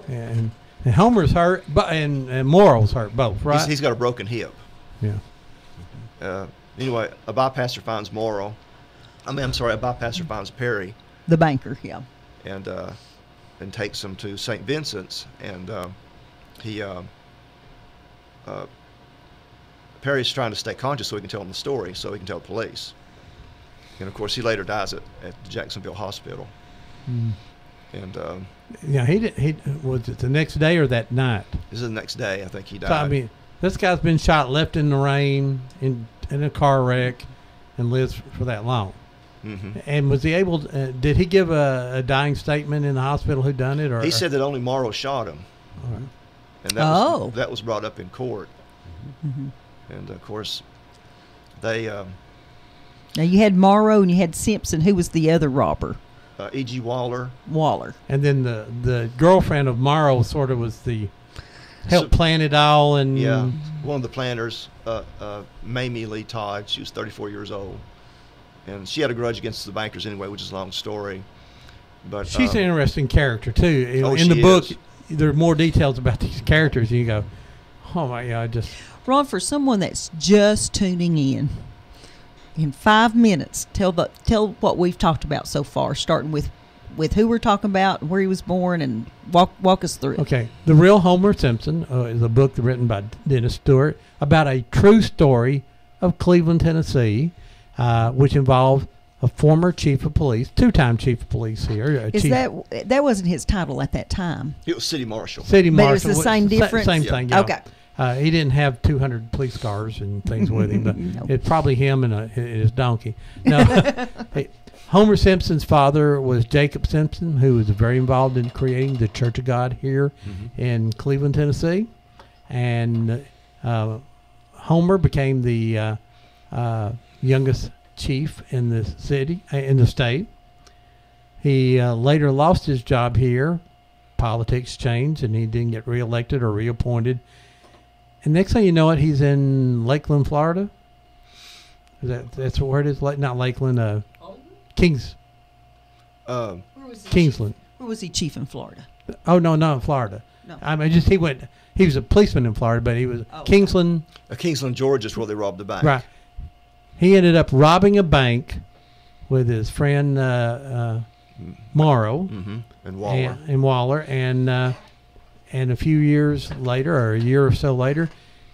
and Homer's hurt, but and Morrow's hurt both, right? He's got a broken hip. Yeah. Anyway, a bypasser finds Morrow. A bypasser finds Perry, The banker, yeah. and takes him to St. Vincent's, and Perry's trying to stay conscious so he can tell him the story, so he can tell the police. And of course, he later dies at the Jacksonville Hospital. And Yeah, he was it the next day or that night? this is the next day, I think he died. So I mean, this guy's been shot, left in the rain, in a car wreck, and lives for that long. Mhm. And was he able? Did he give a dying statement in the hospital? Who done it? Or He said that only Morrow shot him, All right. and Oh. that was brought up in court. And of course, they Now you had Morrow and you had Simpson. Who was the other robber? E.G. Waller. Waller. And then the girlfriend of Morrow sort of was the helped So- plan it all. And Yeah, one of the planners, Mamie Lee Todd. She was 34 years old, and she had a grudge against the bankers anyway, which is a long story. But she's an interesting character too. Oh, in the she book, is. there are more details about these characters, and you go, "Oh my God!" Just Ron, for someone that's just tuning in 5 minutes, tell what we've talked about so far, starting with who we're talking about, where he was born, and walk us through it. okay. The Real Homer Simpson is a book written by Dennis Stewart about a true story of Cleveland, Tennessee, which involved a former chief of police, two-time chief of police here. Is that wasn't his title at that time? it was city marshal. City But it marshal? was the same difference? Same Yeah. thing. Yeah. Okay. He didn't have 200 police cars and things with him, but No. it's probably him and his donkey. No, hey, Homer Simpson's father was Jacob Simpson, who was very involved in creating the Church of God here in Cleveland, Tennessee, and Homer became the youngest chief in the city, in the state. He later lost his job here. Politics changed, and he didn't get reelected or reappointed. And next thing you know it, he's in Lakeland, Florida. That's where it is? Not Lakeland, Kingsland. Where was he chief in Florida? Oh no, not in Florida. No. I mean, just he was a policeman in Florida, but he was Kingsland. Kingsland, Georgia is where they robbed the bank. Right. He ended up robbing a bank with his friend Morrow Mm-hmm. And Waller. and Waller, and a few years later, or a year or so later,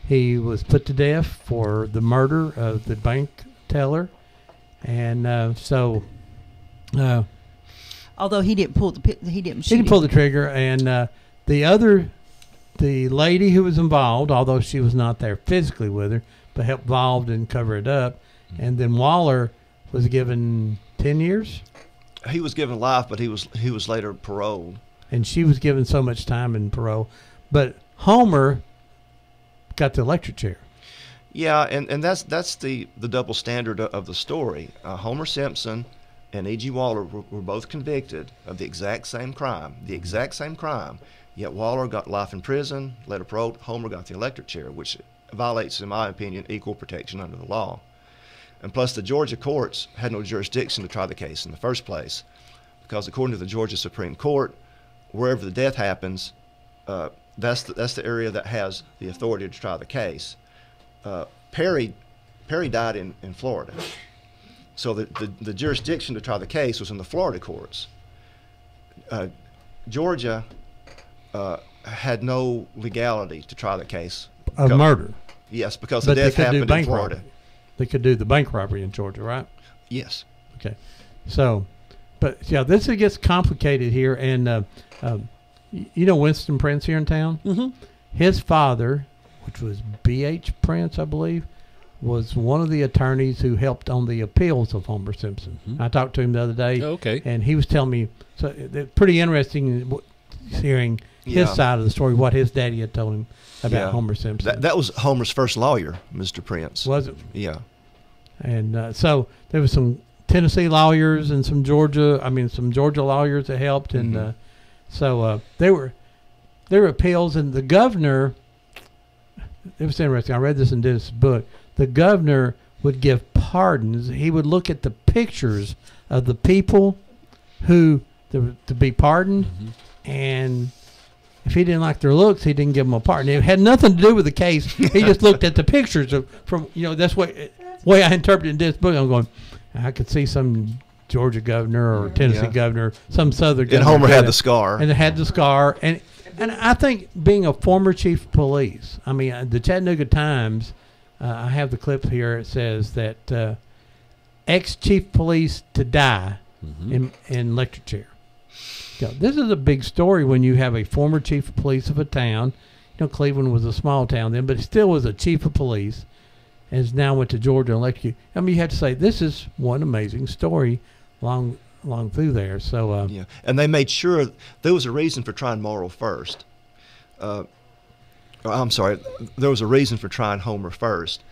he was put to death for the murder of the bank teller, and Although he didn't pull he didn't shoot. He didn't pull the trigger, and the lady who was involved, although she was not there physically with her, but helped involved and cover it up. And then Waller was given 10 years, He was given life, but he was later paroled. and she was given so much time in parole. But Homer got the electric chair. Yeah, and that's the double standard of the story. Homer Simpson and E.G. Waller were both convicted of the exact same crime, yet Waller got life in prison, later paroled. Homer got the electric chair, which violates, in my opinion, equal protection under the law. And plus, the Georgia courts had no jurisdiction to try the case in the first place, because according to the Georgia Supreme Court, wherever the death happens, that's the area that has the authority to try the case. Perry died in Florida, so the jurisdiction to try the case was in the Florida courts. Georgia had no legality to try the case Of murder. Yes, because But the they death could do happened in bank Florida. robbery. They could do the bank robbery in Georgia, right? Yes. Okay. So, but yeah, this gets complicated here. And you know Winston Prince here in town? Mm-hmm. His father, which was B.H. Prince, I believe, was one of the attorneys who helped on the appeals of Homer Simpson. Mhm. I talked to him the other day. Okay. And he was telling me, so it's pretty interesting hearing his Yeah. side of the story, what his daddy had told him about Yeah. Homer Simpson. That was Homer's first lawyer, Mr. Prince. Was it? Yeah. And so there was some Tennessee lawyers and some Georgia lawyers that helped. And Mhm. so there were appeals, and the governor, it was interesting. I read this in Dennis's book. The governor would give pardons. He would look at the pictures of the people who to be pardoned, and if he didn't like their looks, he didn't give them a pardon. It had nothing to do with the case. He just looked at the pictures that's way I interpreted this book. I'm going, I could see some Georgia governor or Tennessee Yeah. governor, some Southern governor. And Homer did had it. the scar. And it had the scar. And I think being a former chief of police, I mean, the Chattanooga Times, I have the clip here. It says that ex-chief of police to die in electric chair. This is a big story when you have a former chief of police of a town. You know, Cleveland was a small town then, but it still was a chief of police, and has now went to Georgia and electric. I mean, you have to say this is one amazing story along through there. So Yeah, and they made sure there was a reason for trying Morrow first. I'm sorry, there was a reason for trying Homer first.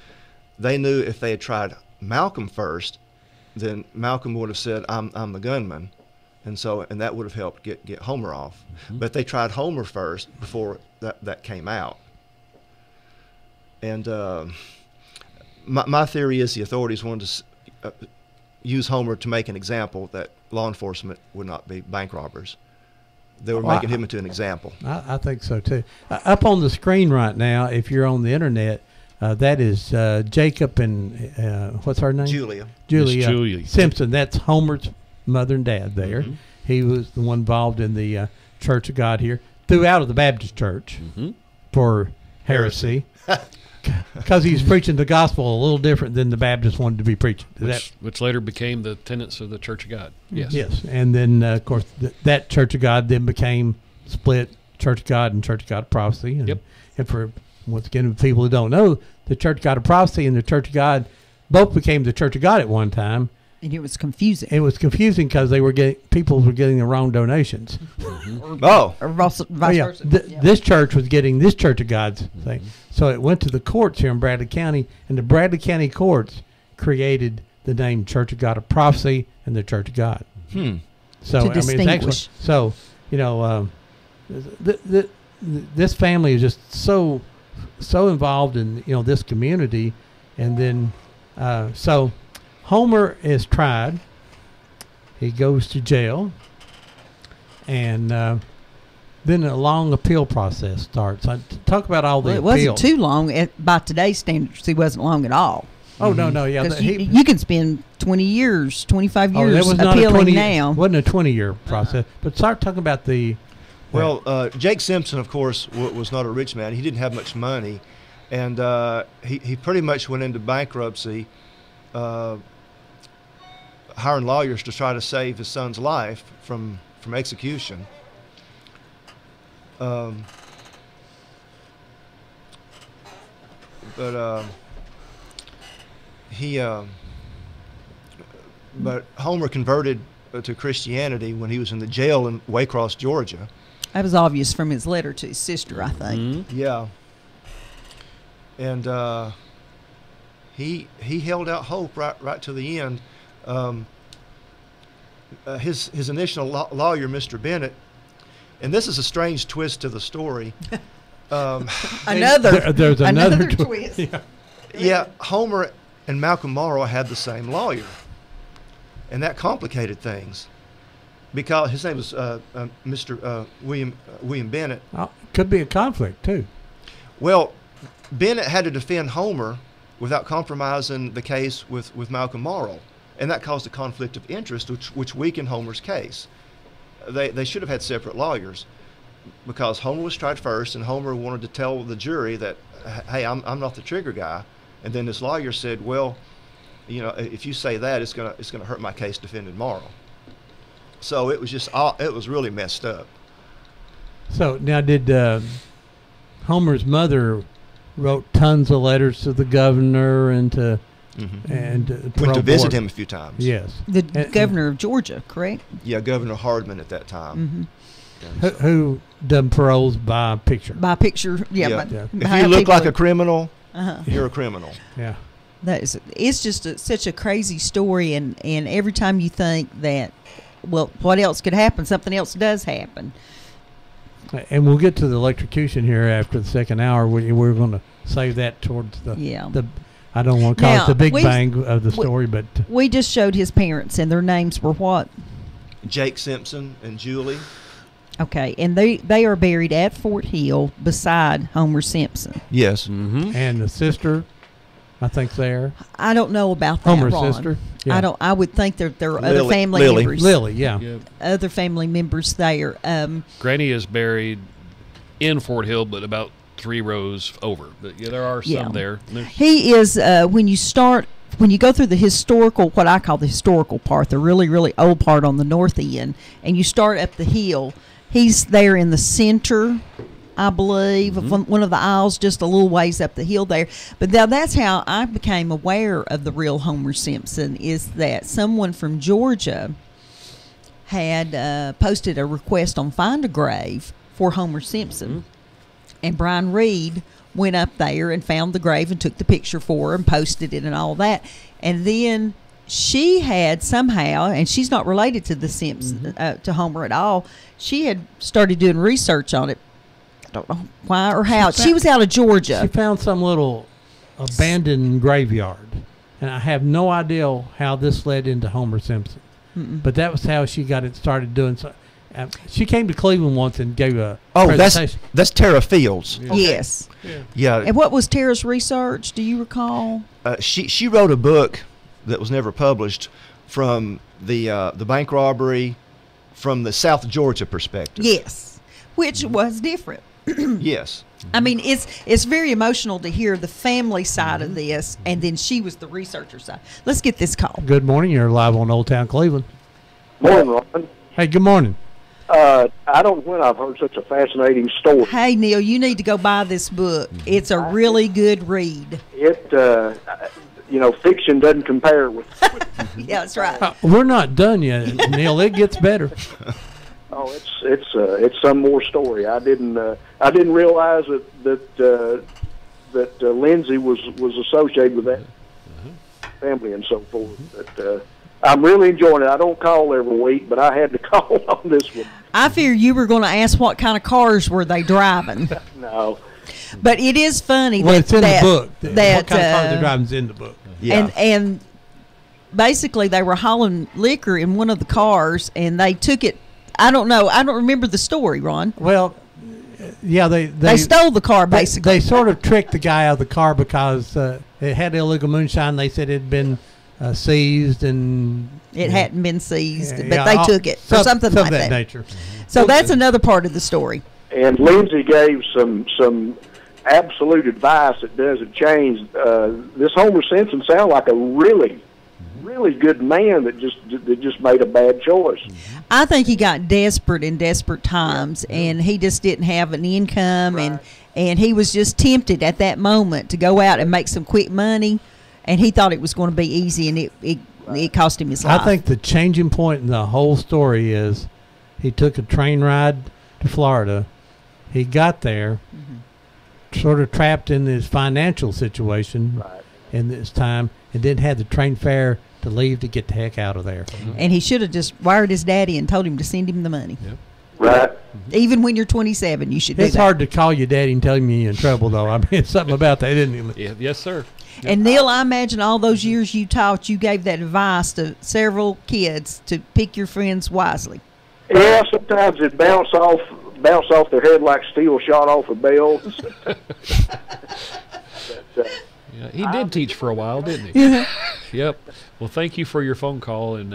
They knew if they had tried Malcolm first, then Malcolm would have said, "I'm the gunman," and that would have helped get Homer off. But they tried Homer first before that came out. And my theory is the authorities wanted to use Homer to make an example that law enforcement would not be bank robbers. They were making him into an example. I think so too. Up on the screen right now, if you're on the internet, that is Jacob and what's her name? Julia. Julia. Simpson. That's Homer's mother and dad there. He was the one involved in the Church of God here, threw out of the Baptist church for heresy. Because he's preaching the gospel a little different than the Baptists wanted to be preaching. Which later became the tenets of the Church of God. Yes. Yes. And then, of course, that Church of God then became split, Church of God and Church of God of Prophecy. And, Yep. and for, once again, people who don't know, the Church of God of Prophecy and the Church of God both became the Church of God at one time. And it was confusing. It was confusing because people were getting the wrong donations. Oh, Or vice versa. Yeah. This church was getting this Church of God's thing. So it went to the courts here in Bradley County, and the Bradley County courts created the name Church of God of Prophecy and the Church of God. So To I mean, it's distinguish. excellent. So this family is just so involved in this community, and then so Homer is tried. He goes to jail, and then a long appeal process starts. Talk about all the Well, it appeals. wasn't too long. By today's standards, he wasn't long at all. Oh no, yeah. Because you can spend 20 years, 25 that years was not appealing now. Wasn't a 20-year process. But start talking about the. well, Jake Simpson, of course, was not a rich man. He didn't have much money, and he pretty much went into bankruptcy. hiring lawyers to try to save his son's life from execution. But Homer converted to Christianity when he was in the jail in Waycross, Georgia. That was obvious from his letter to his sister, I think. Yeah. And he held out hope right to the end. His initial lawyer, Mr. Bennett, and this is a strange twist to the story. There's another twist. Yeah, Homer and Malcolm Morrow had the same lawyer, and that complicated things because his name was Mr. William Bennett. Could be a conflict too. Well, Bennett had to defend Homer without compromising the case with Malcolm Morrow, and that caused a conflict of interest, which weakened Homer's case. They should have had separate lawyers because Homer was tried first, and Homer wanted to tell the jury that, hey, I'm not the trigger guy. And then this lawyer said, well, you know, if you say that, it's gonna hurt my case defending Morrow. So it was it was really messed up. So now, did Homer's mother wrote tons of letters to the governor and to Went to visit him a few times. Yes, The governor of Georgia, correct? Yeah, Governor Hardman at that time. who done paroles by picture. By picture, yeah. Yeah. But If how you look people- like a criminal, you're a criminal. Yeah. It's just such a crazy story, and every time you think that, well, what else could happen? Something else does happen. And we'll get to the electrocution here after the second hour. We're going to save that towards the I don't want to call Now, it the big we've- bang of the story, but We just showed his parents, and their names were what? Jake Simpson and Julie. Okay, and they are buried at Fort Hill beside Homer Simpson. Yes. and the sister, I think there. I don't know about that, Homer's Ron. sister. Yeah. I don't. I would think there are other Lily. family Lily. members. Lily, yeah. Other family members there. Granny is buried in Fort Hill, but about 3 rows over. But yeah, there are some Yeah. there. There's- He is when you go through the historical, what I call the historical part, the really, really old part on the north end, and you start up the hill, he's there in the center, I believe, of one of the aisles, just a little ways up the hill there. But now that's how I became aware of the real Homer Simpson, is that someone from Georgia had posted a request on Find a Grave for Homer Simpson. And Brian Reed went up there and found the grave and took the picture for her and posted it and all that. And then she had somehow, and she's not related to the Simpson, to Homer at all, she had started doing research on it. I don't know why or how. She was out of Georgia. She found some little abandoned graveyard, and I have no idea how this led into Homer Simpson. But that was how she got it started doing. So, she came to Cleveland once and gave a presentation. that's Tara Fields. Yes. Yeah. And what was Tara's research? Do you recall? She wrote a book that was never published from the bank robbery from the South Georgia perspective. Yes. Which was different. Yes. I mean, it's very emotional to hear the family side of this, and then she was the researcher side. Let's get this call. Good morning. You're live on Old Town Cleveland. Morning, Ron. Hey, good morning. I don't know when I've heard such a fascinating story. Hey, Neil, you need to go buy this book. It's a really good read. It, fiction doesn't compare with. Yeah, that's right. We're not done yet, Neil. It gets better. Oh, it's some more story. I didn't realize that Lindsay was associated with that family and so forth. But I'm really enjoying it. I don't call every week, but I had to call on this one. I fear you were going to ask what kind of cars were they driving. No. But it is funny Well, that it's in that, the book. that what kind of car they're driving is in the book. Yeah. and basically they were hauling liquor in one of the cars, and they took it. I don't know. I don't remember the story, Ron. Well, yeah, They stole the car, basically. They sort of tricked the guy out of the car because it had illegal moonshine. They said it had been seized and It hadn't been seized, Yeah, but yeah, they all- took it or something like that. nature. So that's another part of the story. And Lindsay gave some absolute advice that doesn't change. This Homer Simpson sounds like a really really good man that just made a bad choice. I think he got desperate in desperate times, and he just didn't have an income, and he was just tempted at that moment to go out and make some quick money, and he thought it was going to be easy, and it cost him his life. I think the changing point in the whole story is he took a train ride to Florida. He got there, sort of trapped in his financial situation in this time, and didn't have the train fare to leave to get the heck out of there. And he should have just wired his daddy and told him to send him the money. Yep. Right. Even when you're 27, you should do It's that. hard to call your daddy and tell him you're in trouble, though. I mean, something about that, isn't it? Yeah, yes, sir. And Neil, I imagine all those years you taught, you gave that advice to several kids to pick your friends wisely. Yeah, sometimes it bounce off their head like steel shot off a bell. Yeah, he did teach for a while, didn't he? Yep. Well, thank you for your phone call, and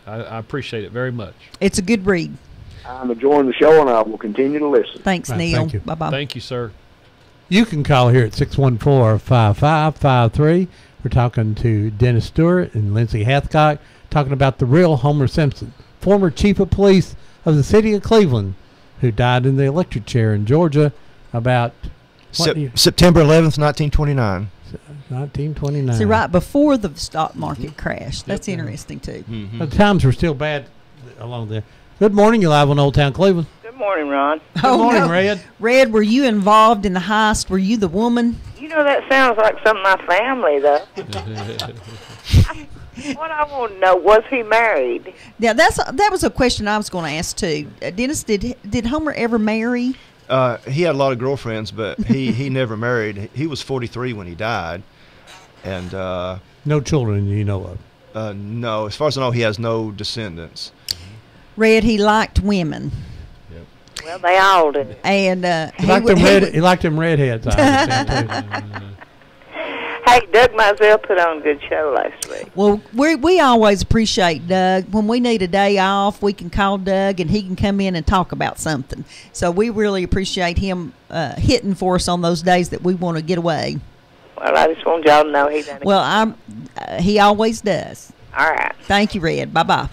I appreciate it very much. It's a good read. I'm enjoying the show, and I will continue to listen. Thanks, Right, Neil. thank you. Bye-bye. Thank you, sir. You can call here at 614-5553. We're talking to Dennis Stewart and Lindsay Hathcock, talking about the real Homer Simpson, former chief of police of the city of Cleveland, who died in the electric chair in Georgia about September 11th, 1929. 1929. See, right before the stock market crashed. That's interesting, too. The times were still bad along there. Good morning. You're live on Old Town Cleveland. Good morning, Ron. Good morning, Red. Red, were you involved in the heist? Were you the woman? You know, that sounds like some of my family, though. What I want to know, was he married? Yeah, that was a question I was going to ask, too. Dennis, did Homer ever marry? He had a lot of girlfriends, but he never married. He was 43 when he died, and No children you know of. no, as far as I know, he has no descendants. Red, he liked women. Well, they all do. And He liked them redheads. I understand, too. Hey, Doug Mizell put on a good show last week. Well, we always appreciate Doug. When we need a day off, we can call Doug, and he can come in and talk about something. So we really appreciate him hitting for us on those days that we want to get away. Well, I just want y'all to know he done a Well, he always does. All right. Thank you, Red. Bye-bye.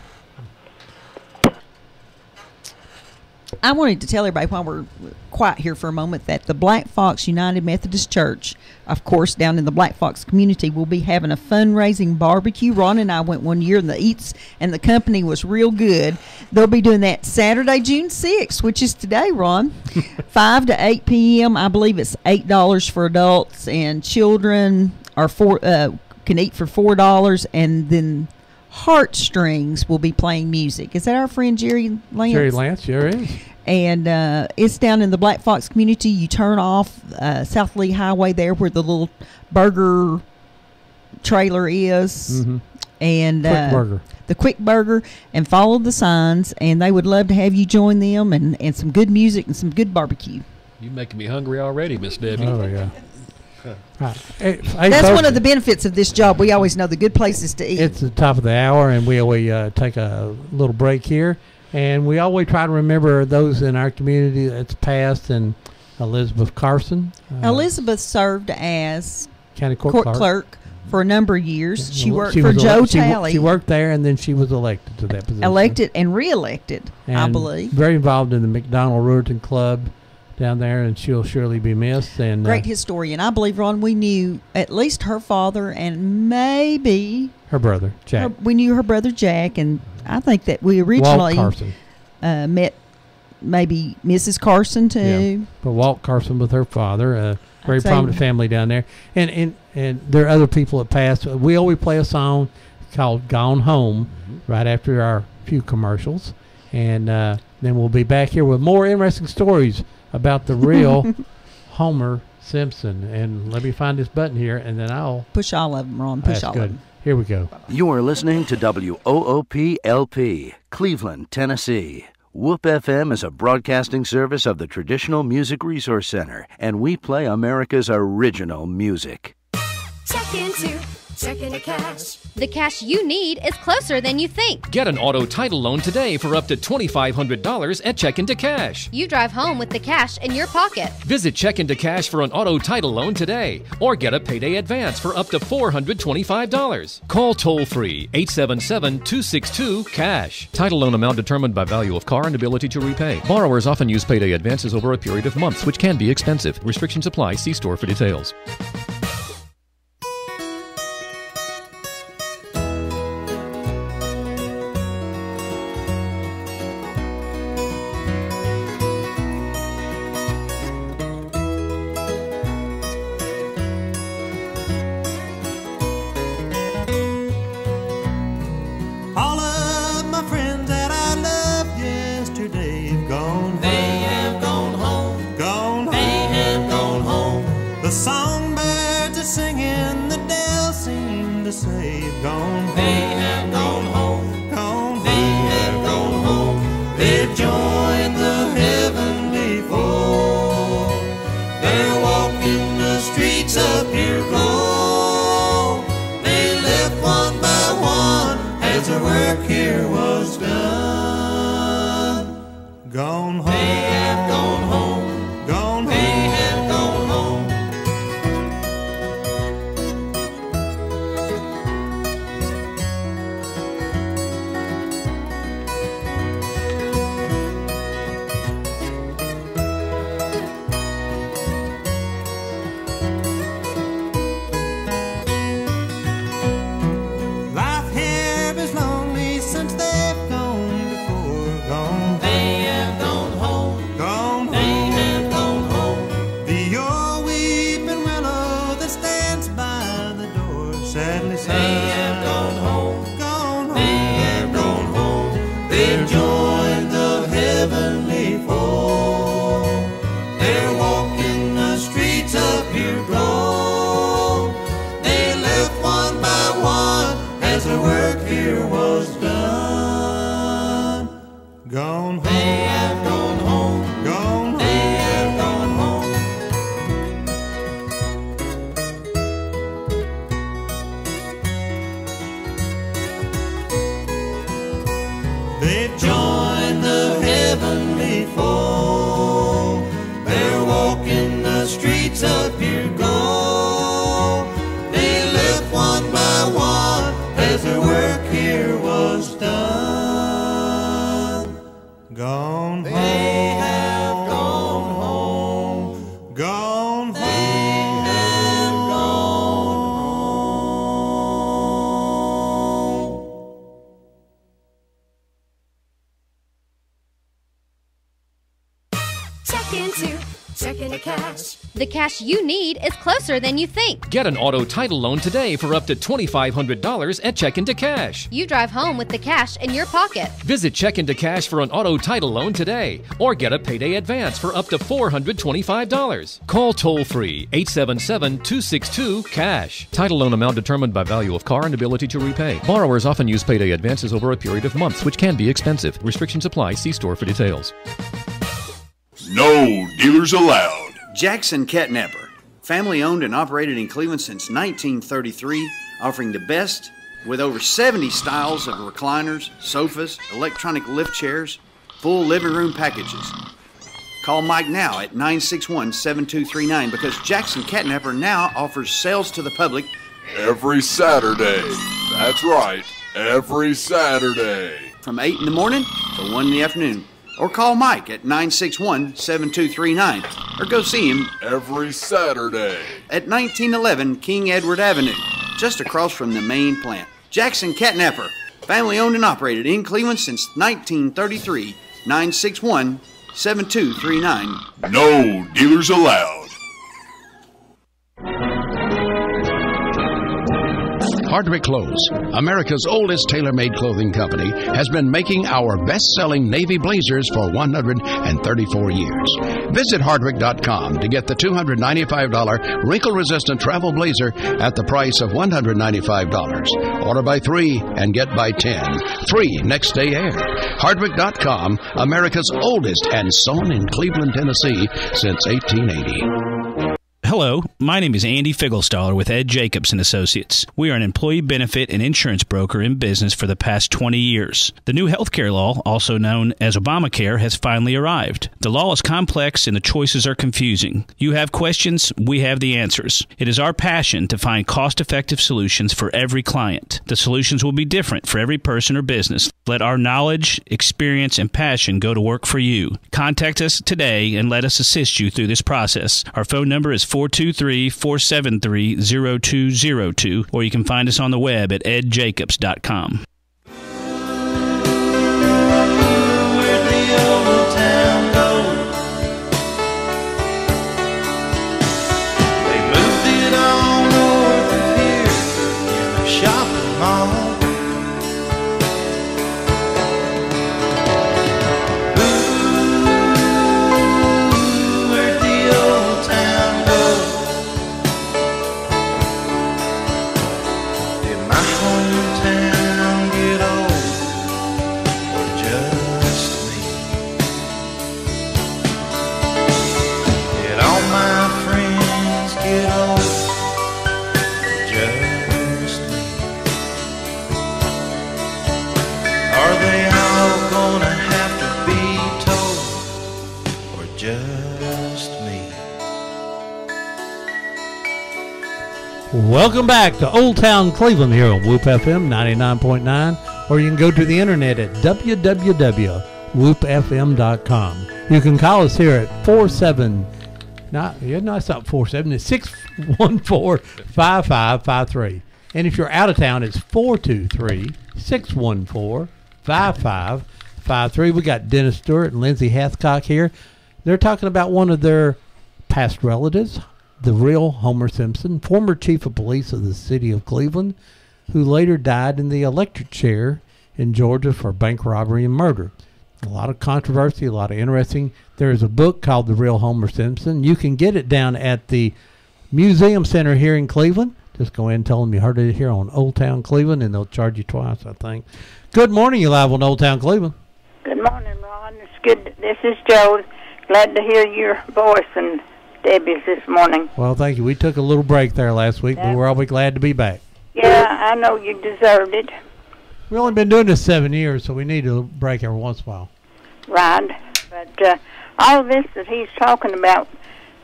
I wanted to tell everybody while we're quiet here for a moment that the Black Fox United Methodist Church, of course, down in the Black Fox community, will be having a fundraising barbecue. Ron and I went one year, and the eats and the company was real good. They'll be doing that Saturday, June 6th, which is today, Ron, 5 to 8 p.m. I believe it's $8 for adults, and children are can eat for $4, and then Heartstrings will be playing music. Is that our friend Jerry Lance? Jerry Lance, sure is. And it's down in the Black Fox community. You turn off South Lee Highway there where the little burger trailer is. And Quick Burger. the Quick Burger, and follow the signs. And they would love to have you join them, and some good music and some good barbecue. You're making me hungry already, Miss Debbie. Oh, yeah. Right. Hey, That's folks, one of the benefits of this job. We always know the good places to eat. It's the top of the hour, and we always take a little break here. And we always try to remember those in our community that's passed. And Elizabeth Carson. Elizabeth served as County Court clerk for a number of years. She worked She for was Joe she Talley. worked there, and then she was elected to that position. Elected and reelected, I And believe. Very involved in the McDonald Ruritan Club down there, and she'll surely be missed. And Great historian. I believe, Ron, we knew at least her father and maybe her brother, Jack. we knew her brother Jack, and I think that we Walt originally Carson. Met maybe Mrs. Carson too. Yeah. But Walt Carson with her father, a very I'd say- prominent family down there. And there are other people that passed. We always play a song called Gone Home right after our few commercials. And then we'll be back here with more interesting stories about the real Homer Simpson. And let me find this button here, and then I'll... Push all of them, Ron. Push That's all good. of them. Here we go. You are listening to WOOP-LP, Cleveland, Tennessee. WOOP FM is a broadcasting service of the Traditional Music Resource Center, and we play America's original music. Check into Checking to Cash. The cash you need is closer than you think. Get an auto title loan today for up to $2,500 at Check Into Cash. You drive home with the cash in your pocket. Visit Check Into Cash for an auto title loan today or get a payday advance for up to $425. Call toll-free 877-262-CASH. Title loan amount determined by value of car and ability to repay. Borrowers often use payday advances over a period of months, which can be expensive. Restrictions apply. See store for details. All of my friends that I loved yesterday have gone. They have gone home. Gone They have gone home. The songbirds are singing, the dell seem to say have gone. They have gone home. Gone They have gone home. They've joined the heavenly fold. They're walking the streets of pure gold. They left one by one as the work here was done. Gone home. They have gone home. Gone They home. have gone home. Life here is lonely since they've gone before. Gone. They have gone home. Gone They have gone home. The old weeping willow that stands by the door sadly sighs. They have gone home. Gone home. They have gone home. They've joined the heavenly fold. They're walking the streets of pure gold. They left one by one as the work here was done. Gone home. They have gone home. Gone home. They have gone home. They've joined the heavenly fold. They're walking the streets of pure gold. They left one by one as the work here was done. Gone They home. have gone home. Gone They home. have gone home. Checking to Cash. The cash you need is closer than you think. Get an auto title loan today for up to $2,500 at Check Into Cash. You drive home with the cash in your pocket. Visit Check Into Cash for an auto title loan today or get a payday advance for up to $425. Call toll-free 877-262-CASH. Title loan amount determined by value of car and ability to repay. Borrowers often use payday advances over a period of months, which can be expensive. Restrictions apply. See store for details. No dealers allowed. Jackson Catnapper, family owned and operated in Cleveland since 1933, offering the best with over 70 styles of recliners, sofas, electronic lift chairs, full living room packages. Call Mike now at 961-7239 because Jackson Catnapper now offers sales to the public Every Saturday. That's right, every Saturday. from 8 in the morning to 1 in the afternoon. Or call Mike at 961-7239 or go see him Every Saturday at 1911 King Edward Avenue, just across from the main plant. Jackson Catnapper, family owned and operated in Cleveland since 1933, 961-7239. No dealers allowed. Hardwick Clothes, America's oldest tailor-made clothing company, has been making our best-selling navy blazers for 134 years. Visit Hardwick.com to get the $295 wrinkle-resistant travel blazer at the price of $195. Order by 3 and get by 10. Free next day air. Hardwick.com, America's oldest, and sewn in Cleveland, Tennessee since 1880. Hello, my name is Andy Figglestaller with Ed Jacobs & Associates. We are an employee benefit and insurance broker in business for the past 20 years. The new healthcare law, also known as Obamacare, has finally arrived. The law is complex and the choices are confusing. You have questions, we have the answers. It is our passion to find cost-effective solutions for every client. The solutions will be different for every person or business. Let our knowledge, experience, and passion go to work for you. Contact us today and let us assist you through this process. Our phone number is 423-473-0202, or you can find us on the web at edjacobs.com. Where'd the old town go? They moved it on north of here in the shopping mall. Welcome back to Old Town Cleveland here on Whoop FM 99.9, or you can go to the internet at www.whoopfm.com. You can call us here at 47. No, it's not 47. It's 614-5553. And if you're out of town, it's 423-614-5553. We got Dennis Stewart and Lindsay Hathcock here. They're talking about one of their past relatives, the real Homer Simpson, former chief of police of the city of Cleveland, who later died in the electric chair in Georgia for bank robbery and murder. A lot of controversy, a lot of interesting. There is a book called The Real Homer Simpson. You can get it down at the Museum Center here in Cleveland. Just go ahead and tell them you heard it here on Old Town Cleveland, and they'll charge you twice, I think. Good morning, you live on Old Town Cleveland. Good morning, Ron. It's good. This is Joe. Glad to hear your voice and Debbie's this morning. Well, thank you. We took a little break there last week, but we're always glad to be back. Yeah, I know you deserved it. We've only been doing this 7 years, so we need a break every once in a while. Right. But all of this that he's talking about,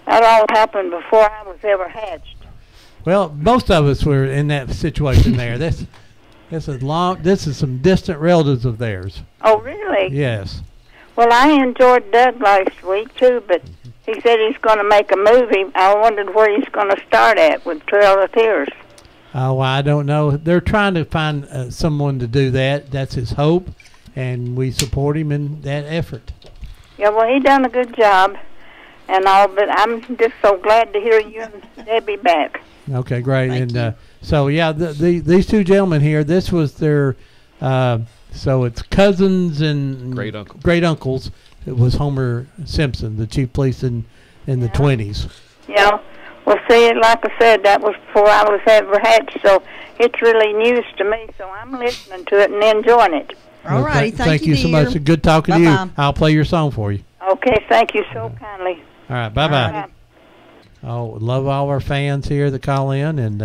that all happened before I was ever hatched. Well, most of us were in that situation there. This is some distant relatives of theirs. Oh, really? Yes. Well, I enjoyed Doug last week, too, but he said he's going to make a movie. I wondered where he's going to start at with Trail of Tears. Oh, I don't know. They're trying to find someone to do that. That's his hope, and we support him in that effort. Yeah, well, he done a good job and all, but I'm just so glad to hear you and Debbie back. Okay, great. And so, yeah, these two gentlemen here, this was their, so it's cousins and great uncles. It was Homer Simpson, the chief police in the 20s. Yeah. Well, see, like I said, that was before I was ever hatched, so it's really news to me, so I'm listening to it and enjoying it. All righty, thank you so much. Good talking to you. I'll play your song for you. Okay, thank you so kindly. All right, bye-bye. Oh, love all our fans here that call in. And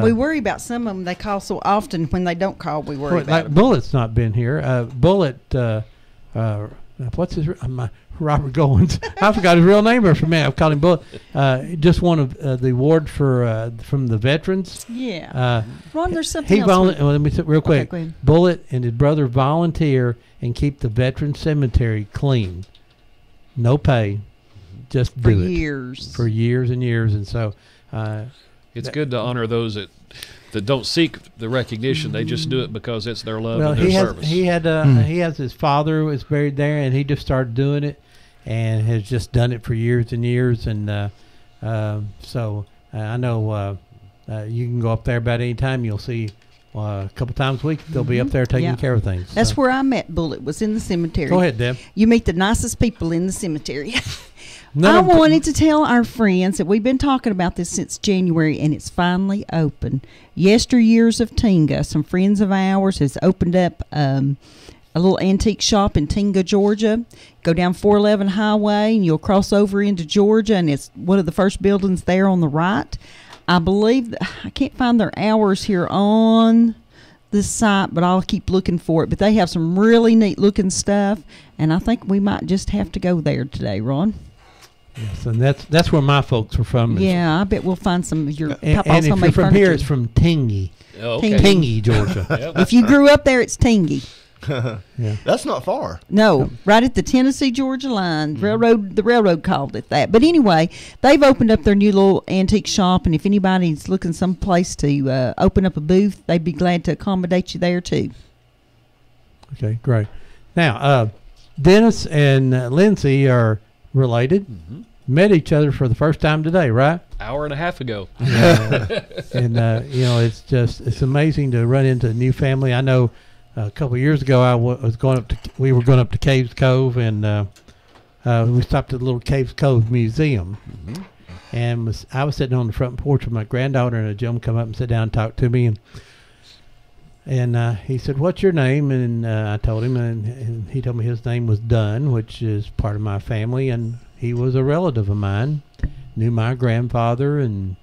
we worry about some of them. They call so often. When they don't call, we worry about them. Bullet's not been here. Bullet, what's his Robert Goins. I forgot his real name for a minute. I've called him Bullet. Just won the award for from the veterans. Yeah. Ron, there's something else. Let me say real quick. Okay, Bullet and his brother volunteer and keep the veteran cemetery clean. No pay. Just do it. For years and years. And so it's good to honor those that don't seek the recognition. They just do it because it's their love and their service. He has his father who was buried there, and he just started doing it and has just done it for years and years. And so I know you can go up there about any time. You'll see a couple times a week they'll be up there taking care of things. That's where I met Bullet, was in the cemetery. Go ahead, Deb. You meet the nicest people in the cemetery. I wanted to tell our friends that we've been talking about this since January, and it's finally open. Yesteryears of Tinga, some friends of ours, has opened up a little antique shop in Tinga, Georgia. Go down 411 Highway, and you'll cross over into Georgia, and it's one of the first buildings there on the right. I believe I can't find their hours here on this site, but I'll keep looking for it. But they have some really neat looking stuff, and I think we might just have to go there today, Ron. Yes, and that's where my folks were from. Yeah, I bet we'll find some of your And papa's if you're homemade from furniture. here, it's from Tingy. Oh, okay. Tingy, Georgia. Yep. If you grew up there, it's Tingy. Yeah. That's not far. No, right at the Tennessee-Georgia line. The railroad called it that. But anyway, they've opened up their new little antique shop, and if anybody's looking someplace to open up a booth, they'd be glad to accommodate you there, too. Okay, great. Now, Dennis and Lindsay are related. Mm-hmm. Met each other for the first time today, right? Hour and a half ago. And, it's amazing to run into a new family. I know a couple of years ago we were going up to Caves Cove, and we stopped at the little Caves Cove Museum. Mm-hmm. And I was sitting on the front porch with my granddaughter, and a gentleman come up and sit down and talk to me. And he said, "What's your name?" And I told him, and he told me his name was Dunn, which is part of my family, and he was a relative of mine, knew my grandfather and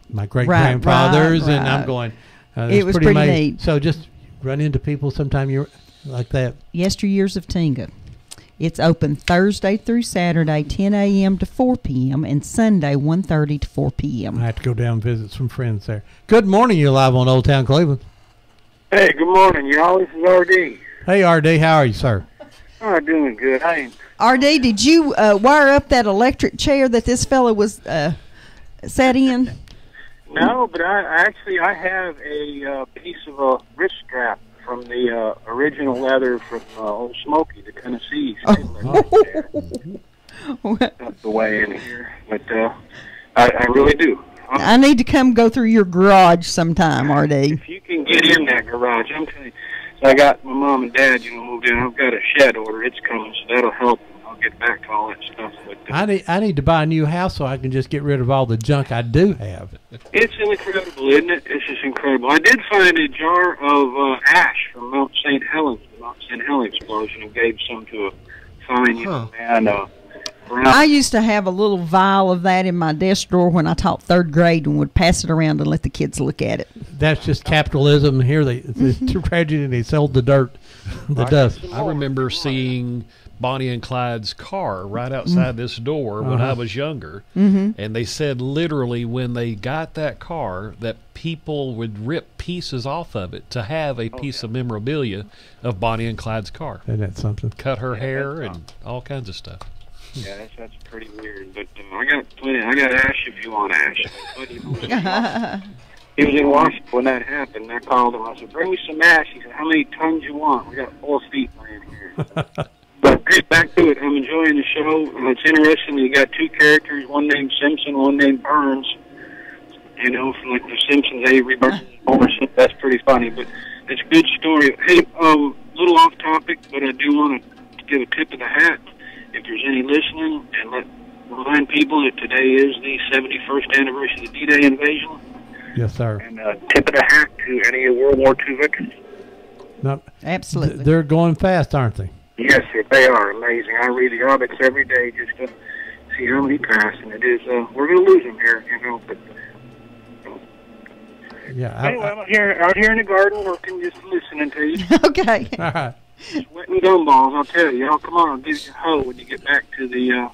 my great-grandfathers, right. and I'm going, it was pretty amazing. neat. So just run into people sometime you're like that. Yesteryears of Tinga. It's open Thursday through Saturday, 10 a.m. to 4 p.m., and Sunday, 1:30 to 4 p.m. I have to go down and visit some friends there. Good morning. You're live on Old Town Cleveland. Hey, good morning, y'all. This is RD. Hey, RD. How are you, sir? Oh, doing good. RD, did you wire up that electric chair that this fellow was sat in? No, but I have a piece of a wrist strap from the original leather from Old Smoky, the Tennessee. That's the way in here, but I really do. I need to come go through your garage sometime, RD. If you can get in that garage, I'm telling you. So I got my mom and dad, moved in. I've got a shed order. It's coming, so that'll help. I'll get back to all that stuff. But, I need to buy a new house so I can just get rid of all the junk I do have. It's incredible, isn't it? It's just incredible. I did find a jar of ash from Mount St. Helens, the Mount St. Helens explosion, and gave some to a fine young man. I used to have a little vial of that in my desk drawer when I taught third grade and would pass it around and let the kids look at it. That's just capitalism. Here, it's tragedy, and they sold the dirt, the dust. I remember seeing Bonnie and Clyde's car right outside this door when I was younger. Mm-hmm. And they said literally when they got that car that people would rip pieces off of it to have a piece of memorabilia of Bonnie and Clyde's car. Isn't that something? Cut her hair and all kinds of stuff. Yeah, that's pretty weird. But I got plenty. I got ash if you want ash. He was in Washington when that happened. I called him. I said, "Bring me some ash." He said, "How many tons you want?" We got 4 feet laying here. But get back to it. I'm enjoying the show. It's interesting. You got 2 characters, one named Simpson, one named Burns. From like the Simpsons, Avery Burns, Homer Simpson. That's pretty funny. But it's a good story. Hey, little off topic, but I do want to give a tip of the hat. If there's any listening, and remind people that today is the 71st anniversary of the D-Day invasion. Yes, sir. And tip of the hat to any of World War II veterans. No, absolutely. They're going fast, aren't they? Yes, sir. They are amazing. I read the articles every day just to see how many pass, and it is. We're going to lose them here, But yeah. Anyway, I'm out here in the garden working, just listening to you. Okay. All right. Sweating gumballs, I'll tell you. Come on, I'll give you a hoe when you get back to the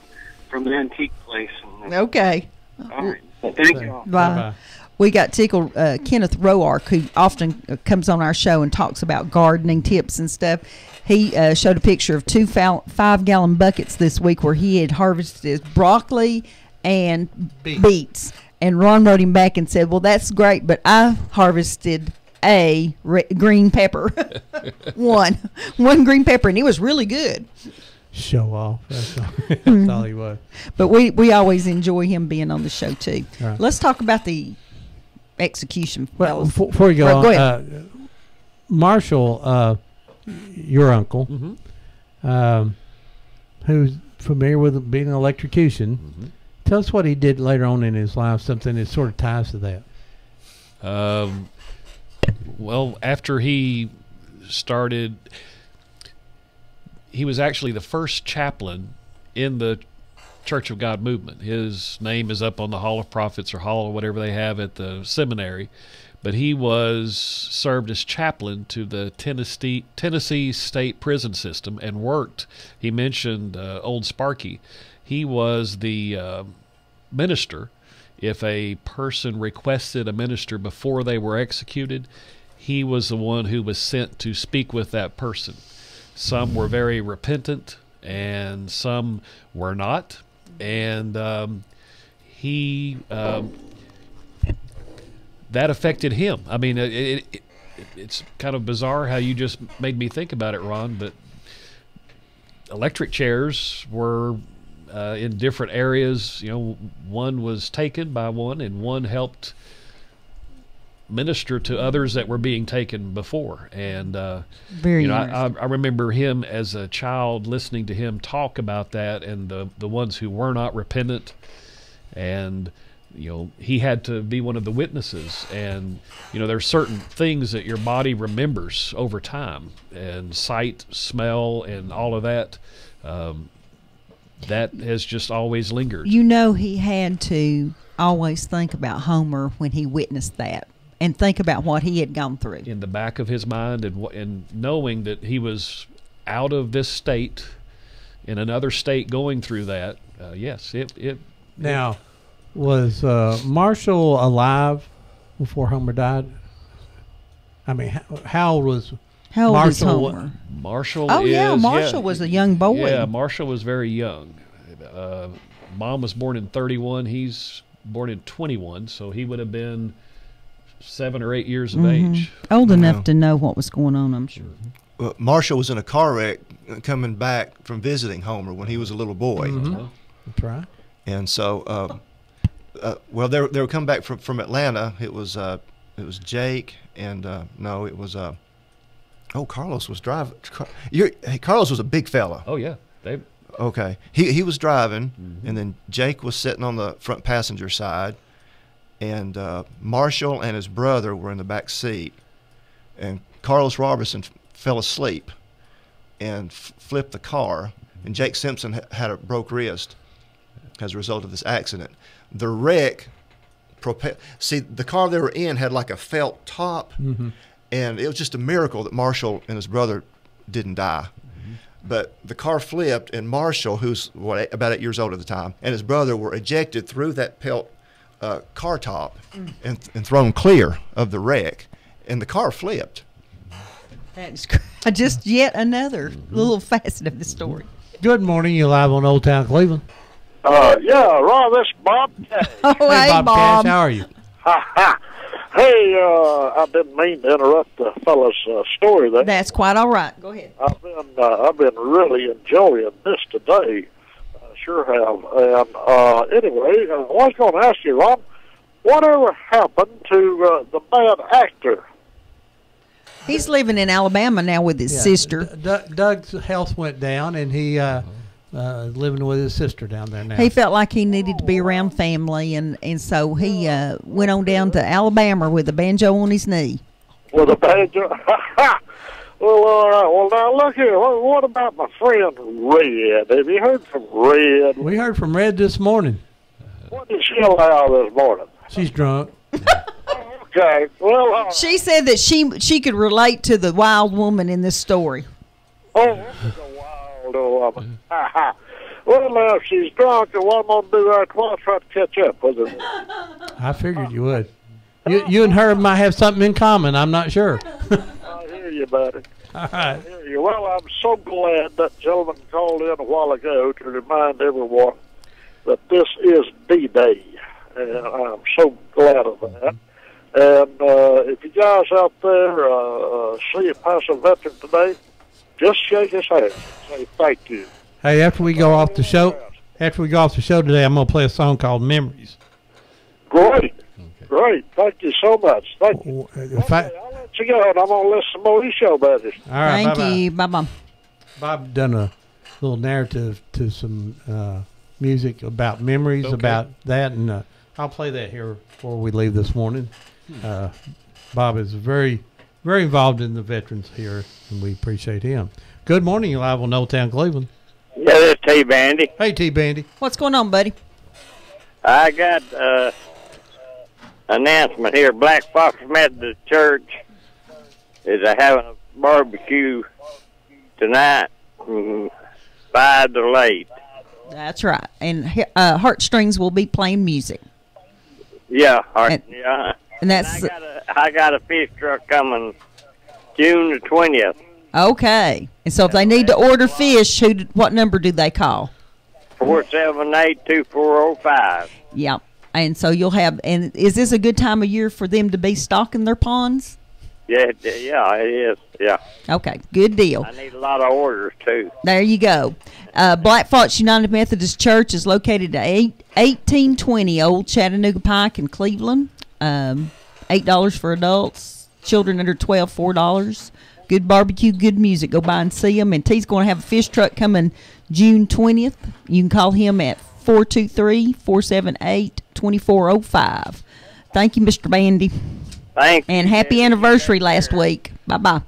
from the antique place. And, okay. All right. Well, thank you all. Bye. We got Tickle Kenneth Roark, who often comes on our show and talks about gardening tips and stuff. He showed a picture of 2 5-gallon buckets this week where he had harvested broccoli and beets. And Ron wrote him back and said, "Well, that's great, but I harvested a green pepper." one green pepper, and it was really good. Show off. That's all he was. But we always enjoy him being on the show too. Right. Let's talk about the execution. Well, before you go on, go ahead. Marshall, your uncle, who's familiar with being an electrocution, tell us what he did later on in his life, something that sort of ties to that. Well, after he started, he was actually the first chaplain in the Church of God movement. His name is up on the Hall of Prophets or Hall or whatever they have at the seminary. But he served as chaplain to the Tennessee State Prison System and worked. He mentioned Old Sparky. He was the minister. If a person requested a minister before they were executed, he was the one who was sent to speak with that person. Some were very repentant, and some were not. And that affected him. I mean, it's kind of bizarre how you just made me think about it, Ron, but electric chairs were in different areas. You know, one was taken by one, and one helped minister to others that were being taken before. And Very you know, I remember him as a child, listening to him talk about that, and the ones who were not repentant. And you know, he had to be one of the witnesses. And you know, there's certain things that your body remembers over time, and sight, smell, and all of that. That has just always lingered. You know, he had to always think about Homer when he witnessed that, and think about what he had gone through. In the back of his mind, and knowing that he was out of this state, in another state, going through that. Yes, Now, was Marshall alive before Homer died? I mean, how old was Marshall? Homer? Marshall. Marshall was a young boy. Yeah, Marshall was very young. Mom was born in 31. He's born in 21, so he would have been 7 or 8 years of age. Old enough to know what was going on, I'm sure. Well, Marshall was in a car wreck coming back from visiting Homer when he was a little boy. That's right. And so, well, they were coming back from Atlanta. It was Jake and it was Carlos was driving. Carlos was a big fella. Oh yeah, okay. He was driving, and then Jake was sitting on the front passenger side, and Marshall and his brother were in the back seat, and Carlos Robertson fell asleep and flipped the car, and Jake Simpson had a broke wrist as a result of this accident. The wreck, the car they were in had like a felt top, and it was just a miracle that Marshall and his brother didn't die. But the car flipped, and Marshall, who's about 8 years old at the time, and his brother were ejected through that pelt car top and thrown clear of the wreck, and the car flipped. That's just yet another little facet of the story. Good morning. You're live on Old Town Cleveland. Yeah, Ron, this is Bob Cash. Oh, hey, Bob Cash, how are you? Hey, I didn't mean to interrupt the fellow's story there. That's quite all right. Go ahead. I've been really enjoying this today. Sure have. And anyway, I was going to ask you, Ron, whatever happened to the bad actor? He's living in Alabama now with his sister. Doug's health went down, and he living with his sister down there now. He felt like he needed to be around family, and so he went on down to Alabama with a banjo on his knee. With a banjo? Well, all right. Well, now, look here. What about my friend Red? Have you heard from Red? We heard from Red this morning. What did she allow this morning? She's drunk. Okay. Well, she said that she could relate to the wild woman in this story. Oh, this is a wild woman. Well, now, if she's drunk, and what I'm going to do right now, I'll try to catch up with her. I figured you would. You and her might have something in common. I'm not sure. I hear you, buddy. All right. I hear you. Well, I'm so glad that gentleman called in a while ago to remind everyone that this is D-Day, and I'm so glad of that. And if you guys out there see a passing veteran today, just shake his hand and say thank you. Hey, after we go off the show today, I'm going to play a song called Memories. Great. Great. Thank you so much. Thank you. I'll let you go, and I'm going to listen to more of your show, buddies. All right, Thank you. Bye-bye. Bob done a little narrative to some music about memories, about that, and I'll play that here before we leave this morning. Bob is a very very involved in the veterans here, and we appreciate him. Good morning. You're live on Old Town Cleveland. Yeah, this is T. Bandy. Hey, T. Bandy. What's going on, buddy? I got announcement here. Black Fox Methodist Church is having a barbecue tonight from 5 to 8. That's right. And Heartstrings will be playing music. Yeah, And that's I got a fish truck coming June the 20th. okay. And so if they need to order fish, what number do they call? 478-2405. Yep. And so you'll have. And is this a good time of year for them to be stocking their ponds? Yeah, it is. Yeah. Okay, good deal. I need a lot of orders too. There you go. Black Fox United Methodist Church is located at 1820 Old Chattanooga Pike in Cleveland. $8 for adults. Children under 12, $4. Good barbecue, good music. Go by and see them. And T's going to have a fish truck coming June 20th. You can call him at 423-478-2405. Thank you, Mr. Bandy. Thanks. And happy anniversary last week. Bye-bye.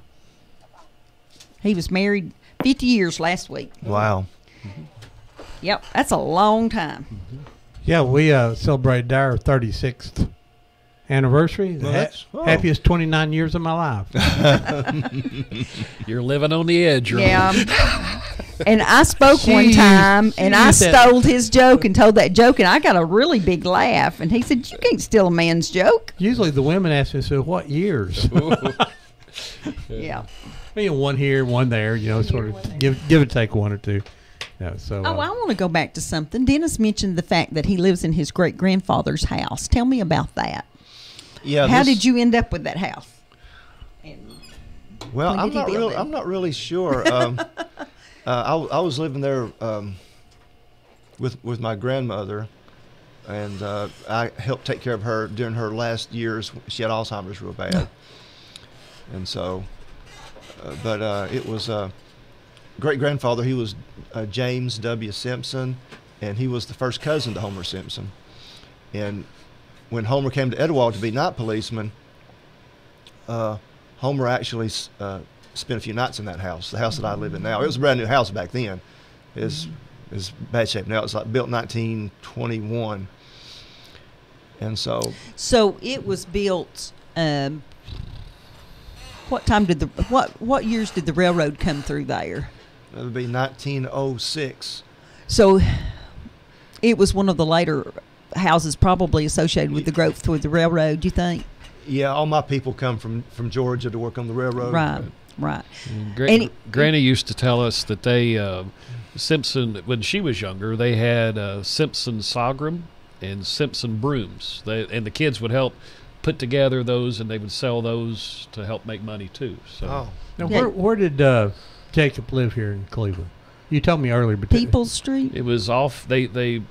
He was married 50 years last week. Wow. Yep, that's a long time. Yeah, we celebrated our 36th anniversary. Happiest 29 years of my life. You're living on the edge. Yeah. And I spoke one time, and I stole his joke and told that joke, and I got a really big laugh. And he said, "You can't steal a man's joke." Usually the women ask me, "So what years?" Yeah. I mean, one here, one there. Sort of give and take one or two. Yeah. So. I want to go back to something. Dennis mentioned the fact that he lives in his great grandfather's house. Tell me about that. Yeah. How did you end up with that house? Well, I'm not really sure. I was living there with my grandmother, and I helped take care of her during her last years. She had Alzheimer's real bad, and so. But it was great grandfather. He was James W. Simpson, and he was the first cousin to Homer Simpson. And when Homer came to Etowah to be night policeman, Homer actually spent a few nights in that house, the house that I live in now. It was a brand new house back then. It's bad shape now. It's like built 1921, and so. So it was built. What time did what years did the railroad come through there? That would be 1906. So it was one of the later houses probably associated with the growth with the railroad, do you think? Yeah, all my people come from Georgia to work on the railroad. Right. Granny used to tell us that they, Simpson, when she was younger, they had Simpson Sogrum and Simpson brooms. And the kids would help put together those, and they would sell those to help make money too. So, now where did Jacob live here in Cleveland? You told me earlier, but Peoples Street. It was off. They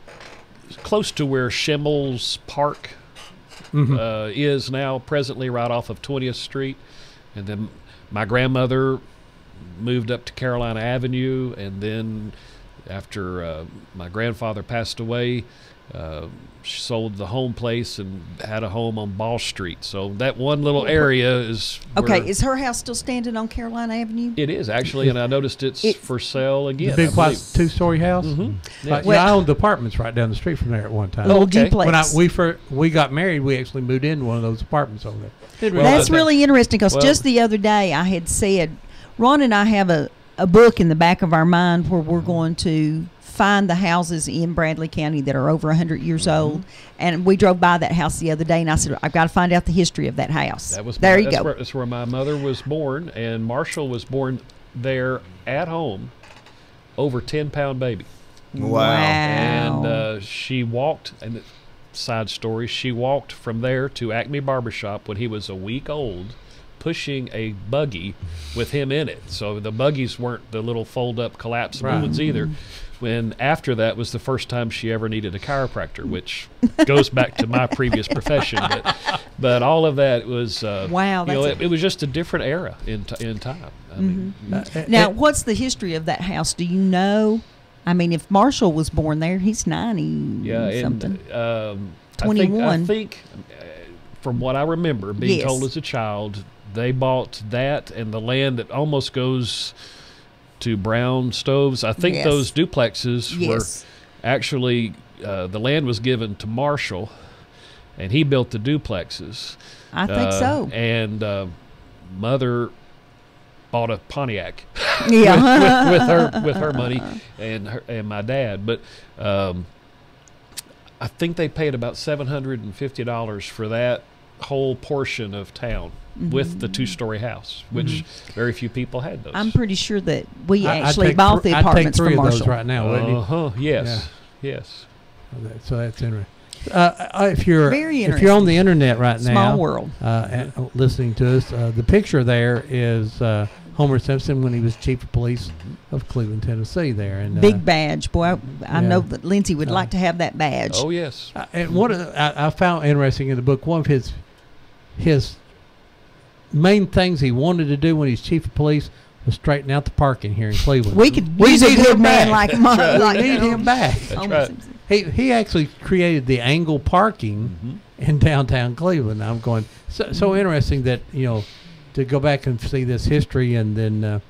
close to where Schimmel's Park is now, presently right off of 20th Street, and then my grandmother moved up to Carolina Avenue, and then after my grandfather passed away. She sold the home place and had a home on Ball Street. So that one little area is okay. Is her house still standing on Carolina Avenue? It is actually, and I noticed it's for sale again. The big white 2-story house. Yeah. I owned apartments right down the street from there at one time. Little duplex. When we got married, we actually moved into one of those apartments over there. That's really interesting because just the other day I had said, Ron and I have a book in the back of our mind where we're going to find the houses in Bradley County that are over 100 years old, and we drove by that house the other day, and I said, I've got to find out the history of that house. That's where my mother was born, and Marshall was born there at home, over 10-pound baby. Wow. And she walked, and side story, she walked from there to Acme Barbershop when he was a week old, pushing a buggy with him in it. So the buggies weren't the little fold-up collapsible ones either. When after that was the first time she ever needed a chiropractor, which goes back to my previous profession. But all of that was wow. It was just a different era in time. I mean, now, what's the history of that house? Do you know? I mean, if Marshall was born there, he's 90 something. 21. I think from what I remember being told as a child, they bought that and the land that almost goes to Brown Stoves. I think Yes. those duplexes Yes. were actually the land was given to Marshall, and he built the duplexes. I think so. And Mother bought a Pontiac Yeah. with her money and my dad. But I think they paid about $750 for that whole portion of town with the 2-story house, which very few people had those. I'm pretty sure that we I'd actually take bought the I'd take apartments 3 from of Marshall. those right now, wouldn't you? Yes. Yes. So that's interesting. If you're Very if you're on the internet right now, Small world. and listening to us, the picture there is Homer Simpson when he was chief of police of Cleveland, Tennessee. There and Big badge, boy. I yeah. know that Lindsay would like to have that badge. Oh yes. And one I found interesting in the book, one of his main things he wanted to do when he's chief of police was straighten out the parking here in Cleveland. We could use a need good him man back. like We need him back. Homer right. Simpson. He actually created the angle parking in downtown Cleveland. I'm going so interesting that to go back and see this history and then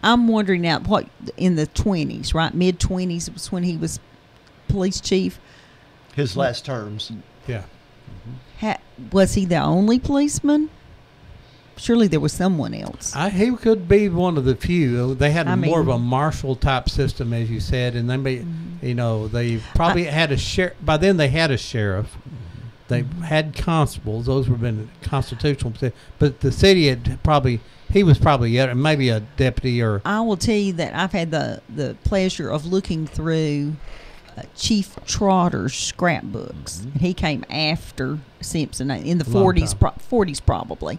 I'm wondering now what in the 20s, right? Mid 20s was when he was police chief. His last terms. Yeah. Was he the only policeman? Surely there was someone else. He could be one of the few. They had I more of mean- a marshal type system, as you said, and they probably had a sheriff. By then, they had a sheriff. They had constables; those were been constitutional. But the city he was probably maybe a deputy or. I will tell you that I've had the pleasure of looking through Chief Trotter's scrapbooks. And he came after Simpson in the Long 40s, 40s probably.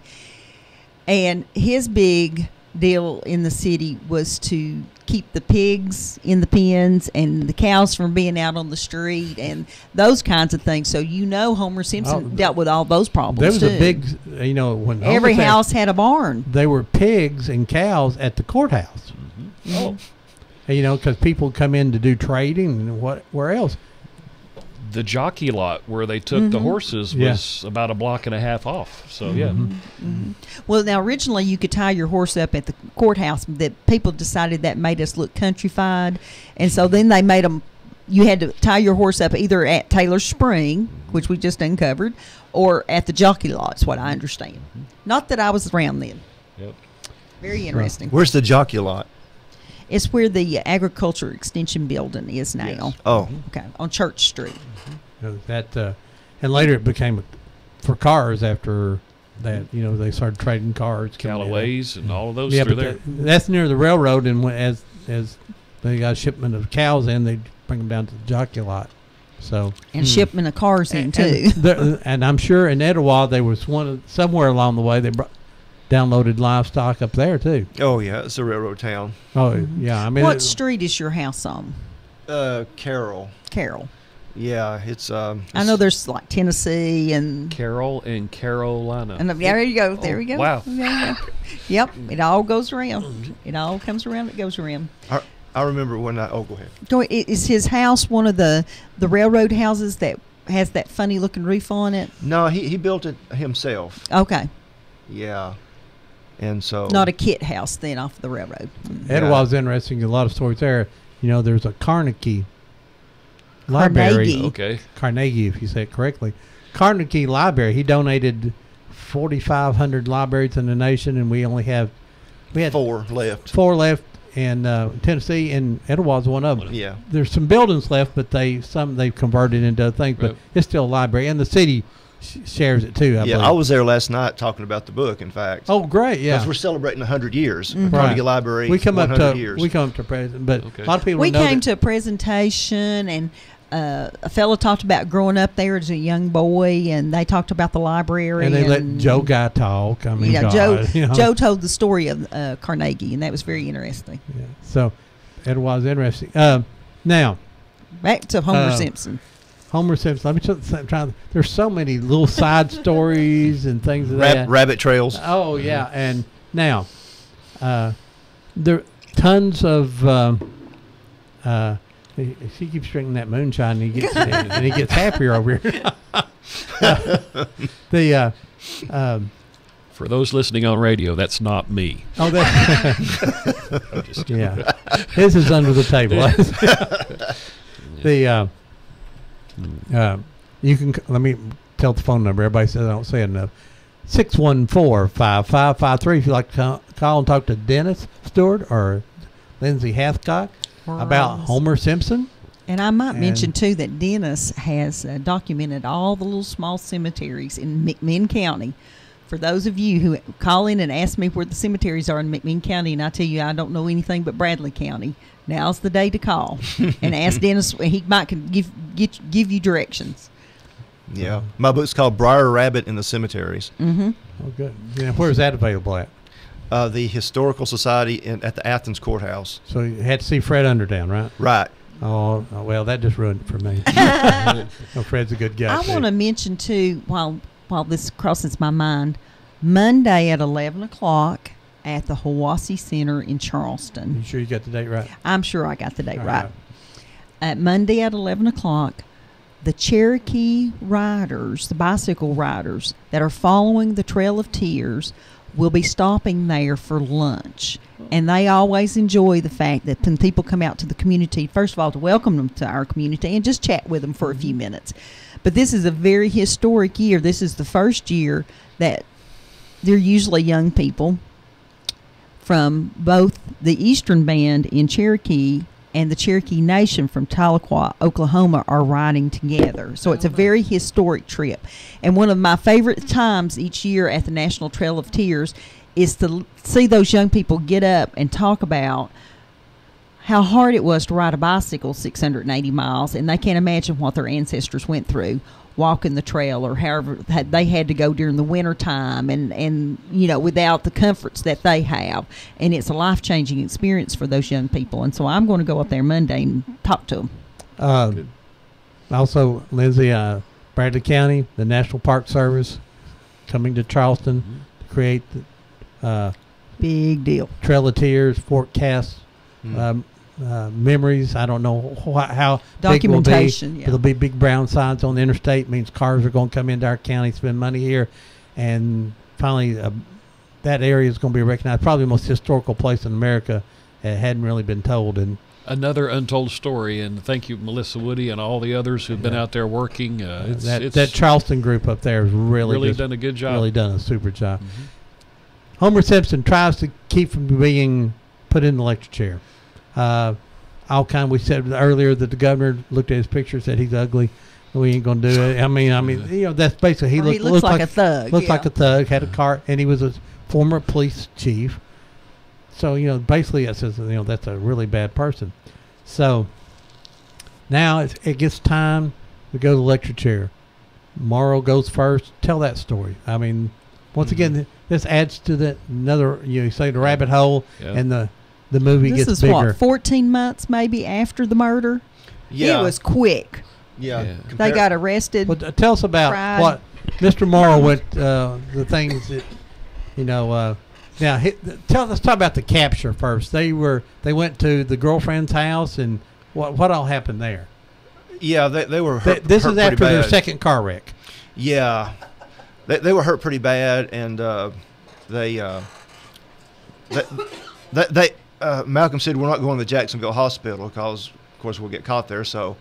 And his big deal in the city was to keep the pigs in the pens and the cows from being out on the street and those kinds of things. So Homer Simpson dealt with all those problems There was too. a big, when Every Homer said house had a barn. they were pigs and cows at the courthouse. Oh. Because people come in to do trading and where else? The jockey lot where they took the horses was about a block and a half off. So yeah. Well, now originally you could tie your horse up at the courthouse. That people decided that made us look countrified, and so then they made them. You had to tie your horse up either at Taylor Spring, which we just uncovered, or at the jockey lot. Is what I understand. Not that I was around then. Yep. Very interesting. Where's the jockey lot? It's where the Agriculture Extension Building is now. Yes. Oh. Okay, on Church Street. And later it became for cars after that. They started trading cars. Callaway's and all of those Yeah, through but there. that's near the railroad, and as they got a shipment of cows in, they bring them down to the jockey lot. So And shipment of cars in too. And I'm sure in Etowah there was somewhere along the way they downloaded livestock up there too. Oh yeah, it's a railroad town. Oh yeah, I mean What street is your house on? Carroll. Carroll. Yeah, it's. I know there's like Tennessee and Carroll and Carolina. And there you go. There you go. Wow. There you go. Yep. It all goes around. It all comes around. It goes around. I remember when go ahead. Is his house one of the railroad houses that has that funny looking roof on it? No, he built it himself. Okay. Yeah. And so. Not a kit house then off the railroad. Etowah's interesting. A lot of stories there. There's a Carnegie Library. Okay. Carnegie, if you say it correctly. Carnegie Library. He donated 4,500 libraries in the nation, and we had 4 left. 4 left in Tennessee, and Etowah's one of them. Yeah. There's some buildings left, but they've converted into other things, but it's still a library, and the city shares it too. I believe. I was there last night talking about the book. In fact. Oh, great! Yeah. Because we're celebrating 100 years. Mm-hmm. Carnegie Library. We come 100 up to years. president, but a lot of people We know came that to a presentation, and a fellow talked about growing up there as a young boy, and they talked about the library. and they let Joe Guy talk. I mean, Joe told the story of Carnegie, and that was very interesting. Yeah. So, Etowah's interesting. Now, back to Homer Simpson. Homer Simpson. There's so many little side stories and things of that. Rabbit trails. Oh yeah, and now there are tons of. She keeps drinking that moonshine, and he gets happier over here. For those listening on radio, that's not me. Oh, that. I'm just kidding. Yeah, his is under the table. You can let me tell the phone number. Everybody says I don't say it enough. 614-5553 if you'd like to call and talk to Dennis Stewart or Lindsay Hathcock about Homer Simpson. And I might mention, too, that Dennis has documented all the little small cemeteries in McMinn County. For those of you who call in and ask me where the cemeteries are in McMinn County, and I tell you I don't know anything but Bradley County, now's the day to call and ask Dennis. He might give you directions. Yeah. My book's called Briar Rabbit in the Cemeteries. Mm-hmm. Oh, good. Yeah, where is that available at? The Historical Society at the Athens Courthouse. So you had to see Fred Underdown, right? Right. Oh, well, that just ruined it for me. No, Fred's a good guy. I want to mention, too, while this crosses my mind, Monday at 11 o'clock at the Hiwassee Center in Charleston. You sure you got the date right? I'm sure I got the date right. At Monday at 11 o'clock, the Cherokee riders, the bicycle riders that are following the Trail of Tears will be stopping there for lunch. And they always enjoy the fact that when people come out to the community, first of all, to welcome them to our community and just chat with them for a few minutes. But this is a very historic year. This is the first year that they're usually young people from both the Eastern Band in Cherokee and the Cherokee Nation from Tahlequah, Oklahoma, are riding together. So it's a very historic trip. And one of my favorite times each year at the National Trail of Tears is to see those young people get up and talk about how hard it was to ride a bicycle 680 miles, and they can't imagine what their ancestors went through walking the trail, or however they had to go during the winter time, and you know, without the comforts that they have. And it's a life-changing experience for those young people. And so I'm going to go up there Monday and talk to them. Also, Lindsay, Bradley County, the National Park Service coming to Charleston to create the big deal Trail of Tears, Fort Cass memories. I don't know how documentation. Big it will be. It'll be big brown signs on the interstate. Means cars are going to come into our county, spend money here, and finally that area is going to be recognized. Probably the most historical place in America. It hadn't really been told. And another untold story. And thank you, Melissa Woody, and all the others who've been out there working. That Charleston group up there has really done a good job. Really done a super job. Mm-hmm. Homer Simpson tries to keep from being put in the electric chair. We said earlier that the governor looked at his picture and said he's ugly. We ain't gonna do it. I mean, you know, that's basically he looks like a thug. Looks like a thug. Had a car, and he was a former police chief. So you know, basically, it says that's a really bad person. So now it gets time to go to the electric chair. Morrow goes first. Tell that story. I mean, once again, this adds to another. You say the rabbit hole and the movie this gets is bigger. What, 14 months maybe after the murder? Yeah. It was quick. Yeah. They got arrested. Well, tell us about what Mr. Morrow went, the things that, now let's talk about the capture first. They went to the girlfriend's house, and what all happened there? Yeah, they were hurt. This is after their bad. second car wreck. Yeah. They were hurt pretty bad, and Malcolm said, we're not going to the Jacksonville hospital because, of course, we'll get caught there. So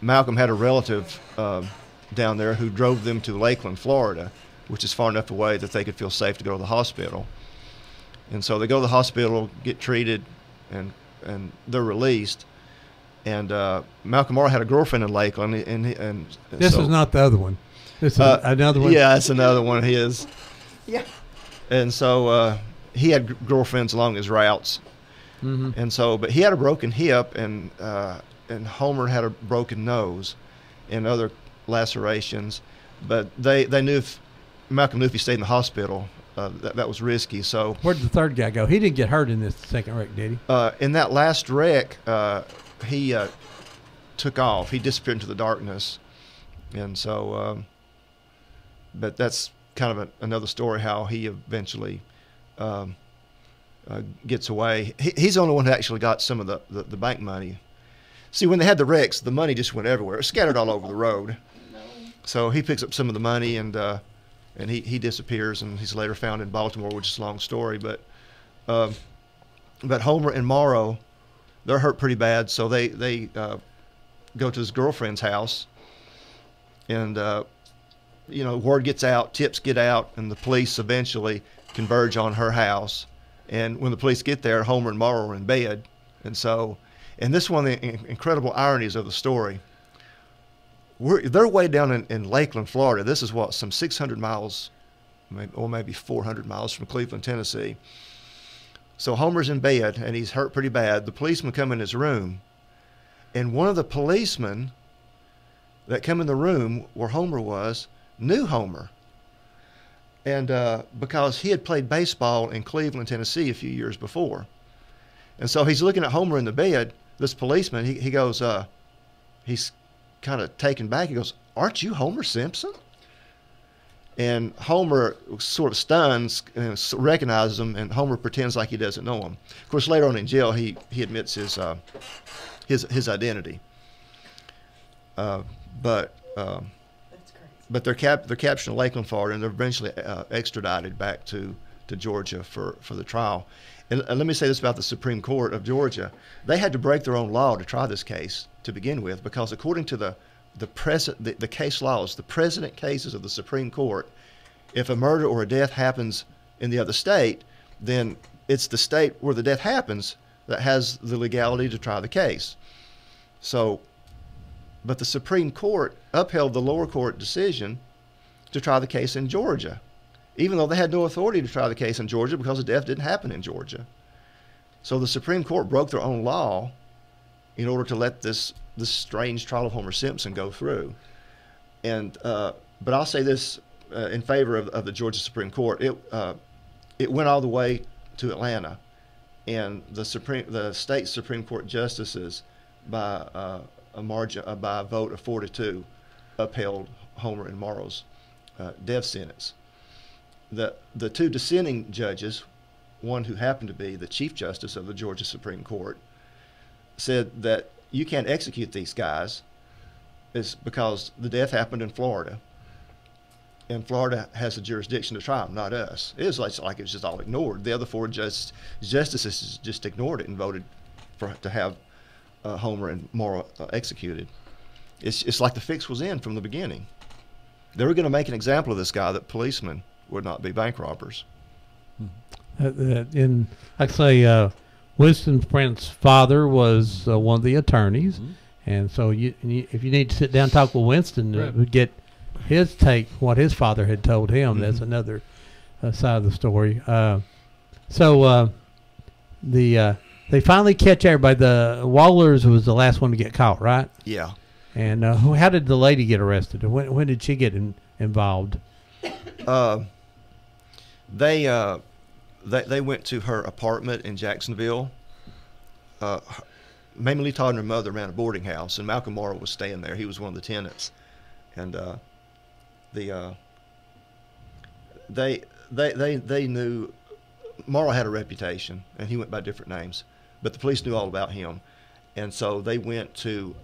Malcolm had a relative down there who drove them to Lakeland, Florida, which is far enough away that they could feel safe to go to the hospital. And so they go to the hospital, get treated, and they're released. And Malcolm Morrow had a girlfriend in Lakeland. And this is not the other one. This is another one? Yeah, it's another one of his. Yeah. And so he had girlfriends along his routes. Mm-hmm. And so, but he had a broken hip, and Homer had a broken nose and other lacerations. But they knew Malcolm knew if he stayed in the hospital, that was risky. So where did the third guy go? He didn't get hurt in this second wreck, did he? In that last wreck, he took off. He disappeared into the darkness. And so, but that's kind of another story how he eventually gets away. He's the only one who actually got some of the bank money. See, when they had the wrecks, the money just went everywhere. It was scattered all over the road. So he picks up some of the money, and and he disappears, and he's later found in Baltimore, which is a long story. But Homer and Morrow, they're hurt pretty bad, so they go to his girlfriend's house, and word gets out, tips get out, and the police eventually converge on her house. And when the police get there, Homer and Morrow are in bed. And this is one of the incredible ironies of the story. They're way down in Lakeland, Florida. This is some 600 miles, or maybe 400 miles from Cleveland, Tennessee. So Homer's in bed, and he's hurt pretty bad. The policemen come in his room, and one of the policemen that come in the room where Homer was knew Homer. And because he had played baseball in Cleveland, Tennessee a few years before. And so he's looking at Homer in the bed, this policeman, he goes, he's kind of taken back. He goes, "Aren't you Homer Simpson?" And Homer sort of stuns and recognizes him, and Homer pretends like he doesn't know him. Of course, later on in jail, he admits his identity. But they're captured in Lakeland, Florida, and they're eventually extradited back to Georgia for the trial. And let me say this about the Supreme Court of Georgia. They had to break their own law to try this case to begin with, because according to the case laws, the precedent cases of the Supreme Court, if a murder or a death happens in the other state, then it's the state where the death happens that has the legality to try the case. But the Supreme Court upheld the lower court decision to try the case in Georgia, even though they had no authority to try the case in Georgia because the death didn't happen in Georgia. So the Supreme Court broke their own law in order to let this strange trial of Homer Simpson go through. But I'll say this in favor of the Georgia Supreme Court. It went all the way to Atlanta, and the state Supreme Court justices by a vote of 4-2 upheld Homer and Morrow's death sentence. The two dissenting judges, one who happened to be the Chief Justice of the Georgia Supreme Court, said that you can't execute these guys is because the death happened in Florida, and Florida has a jurisdiction to try them, not us. It was like it was just all ignored. The other four justices just ignored it and voted to have Homer and Morrow executed. It's like the fix was in from the beginning. They were going to make an example of this guy that policemen would not be bank robbers. Winston Sprint's father was one of the attorneys, and so if you need to sit down and talk with Winston, get his take, what his father had told him. That's another side of the story. They finally catch everybody. The Wallers was the last one to get caught, right? Yeah. And how did the lady get arrested? When did she get involved? They went to her apartment in Jacksonville. Mamie Lee Todd and her mother ran a boarding house, and Malcolm Morrow was staying there. He was one of the tenants, and they knew Morrow had a reputation, and he went by different names, but the police knew all about him, and so they went to.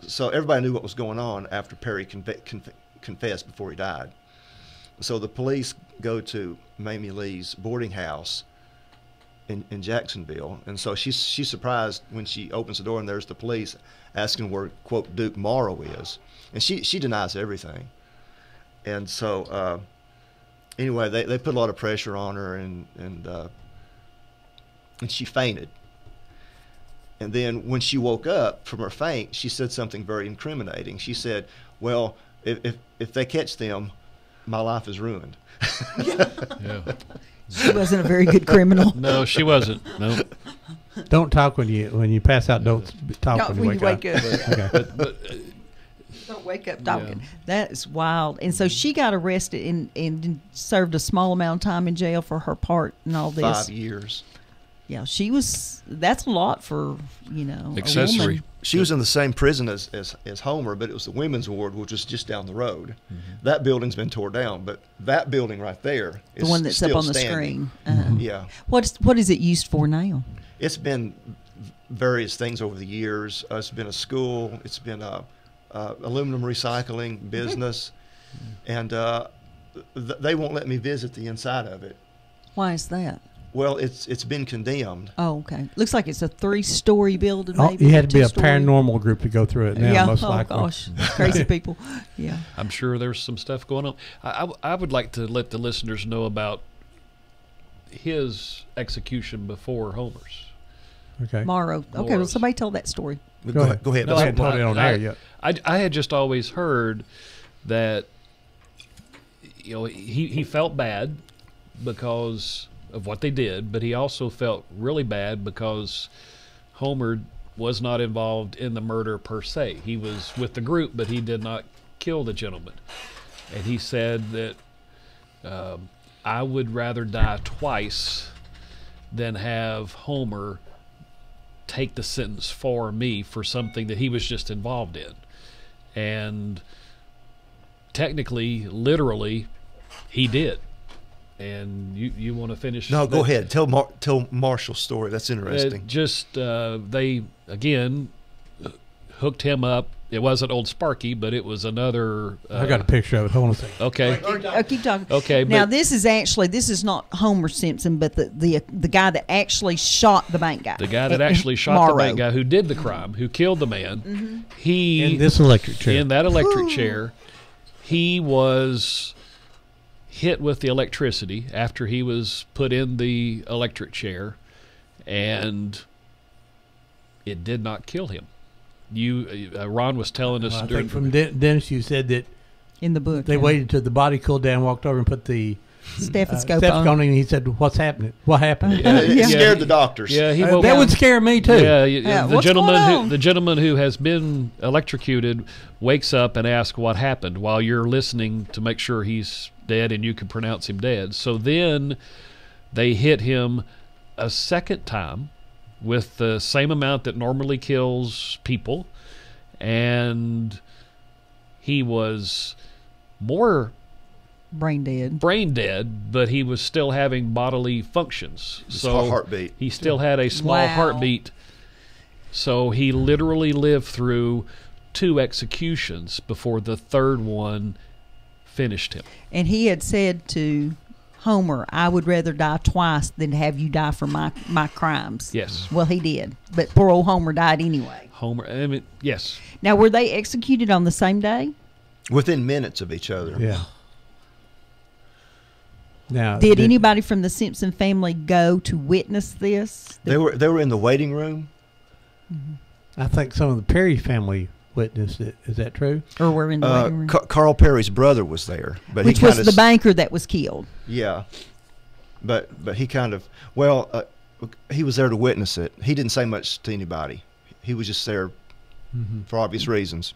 So everybody knew what was going on after Perry confessed before he died. So the police go to Mamie Lee's boarding house in Jacksonville, and so she's surprised when she opens the door and there's the police asking where, quote, Duke Morrow is, and she denies everything. And so anyway, they put a lot of pressure on her, and she fainted. And then when she woke up from her faint, she said something very incriminating. She said, "Well, if they catch them, my life is ruined." Yeah. She wasn't a very good criminal. No, she wasn't. No. Don't talk when you pass out. Don't talk when you wake up. Okay. But don't wake up talking. Yeah. That is wild. And so she got arrested and served a small amount of time in jail for her part in all this. 5 years. Yeah, that's a lot for, accessory. A woman. She was in the same prison as Homer, but it was the women's ward, which was just down the road. That building's been torn down, but that building right there is the one that's still up on the standing. screen. Yeah. What is it used for now? It's been various things over the years. It's been a school. It's been a aluminum recycling business. and they won't let me visit the inside of it. Why is that? Well, it's been condemned. Oh, okay. Looks like it's a 3-story building. Oh, Maybe you had to be a 2-story. paranormal group to go through it now, Yeah. most Oh likely. gosh, crazy people. Yeah. I'm sure there's some stuff going on. I would like to let the listeners know about his execution before Homer's. Okay. Morrow. Okay, well, Morrow's. somebody tell that story. Go ahead. No, I hadn't told it on air yet. I had just always heard that he felt bad because of what they did, but he also felt really bad because Homer was not involved in the murder per se. He was with the group, but he did not kill the gentleman. And he said that I would rather die twice than have Homer take the sentence for me for something that he was just involved in. And technically, literally, he did. And you want to finish? No, go ahead. Tell Marshall's story. That's interesting. They again hooked him up. It wasn't old Sparky, but it was another. I got a picture of it. Hold on a second. Okay. Keep talking. Okay. Now but this is not Homer Simpson, but the guy that actually shot the bank guy. the guy that actually shot Morrow. the bank guy who did the crime, who killed the man, he In this electric chair. in that electric chair, he was hit with the electricity after he was put in the electric chair, and it did not kill him. Ron was telling us I during think from Dennis, you said that in the book they waited till the body cooled down, walked over and put the stethoscope on on. him, and he said, "What's happening? What happened?" It scared the doctors. Yeah, he that would scare me too. Yeah, what's going on? the gentleman who has been electrocuted wakes up and asks what happened while you're listening to make sure he's dead and you can pronounce him dead. So then they hit him a second time with the same amount that normally kills people, and he was more brain dead, but he was still having bodily functions. So heartbeat. He still had a small Wow. heartbeat. So he literally lived through 2 executions before the third one finished him. And he had said to Homer, "I would rather die twice than have you die for my crimes." Yes. Well, he did, but poor old Homer died anyway. Yes. Now, were they executed on the same day? Within minutes of each other. Yeah. Now, Did anybody from the Simpson family go to witness this? They were in the waiting room. I think some of the Perry family witnessed it. Is that true? Or were in the waiting room? Carl Perry's brother was there, but Which he was the banker that was killed. Yeah, but he kind of he was there to witness it. He didn't say much to anybody. He was just there for obvious reasons.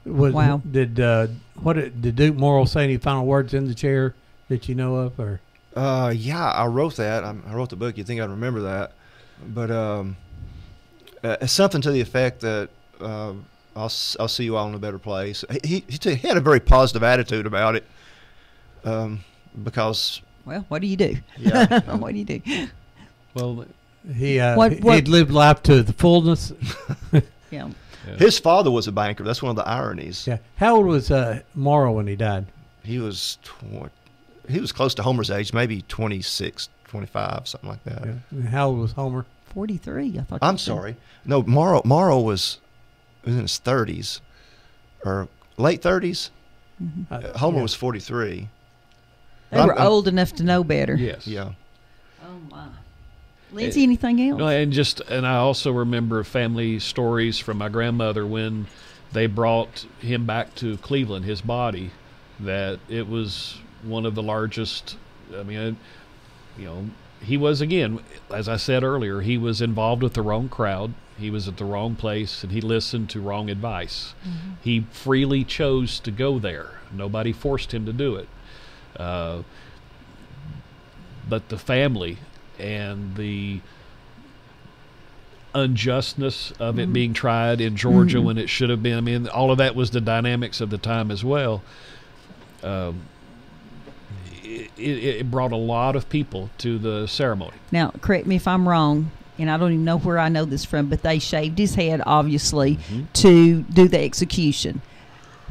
Wow. Did Duke Morrill say any final words in the chair that you know of, or? Yeah, I wrote that. I wrote the book. You'd think I'd remember that, but something to the effect that I'll see you all in a better place. He had a very positive attitude about it, because. Well, what do you do? Yeah. What do you do? Well, he'd lived life to the fullness. Yeah. His father was a banker. That's one of the ironies. Yeah. How old was Morrow when he died? He was close to Homer's age, maybe 26, 25, something like that. Yeah. And how old was Homer? 43, I thought. I'm sorry. No, Morrow was in his 30s or late 30s. Homer was 43. They were old enough to know better. Yes. Yeah. Oh my. Lindsay, anything else? No, and I also remember family stories from my grandmother when they brought him back to Cleveland, his body, that it was one of the largest. I mean, he was, again, as I said earlier, he was involved with the wrong crowd. He was at the wrong place, and he listened to wrong advice. He freely chose to go there. Nobody forced him to do it. But the family and the unjustness of it being tried in Georgia when it should have been, I mean, all of that was the dynamics of the time as well. It brought a lot of people to the ceremony. Now, correct me if I'm wrong, and I don't even know where I know this from, but they shaved his head, obviously, to do the execution.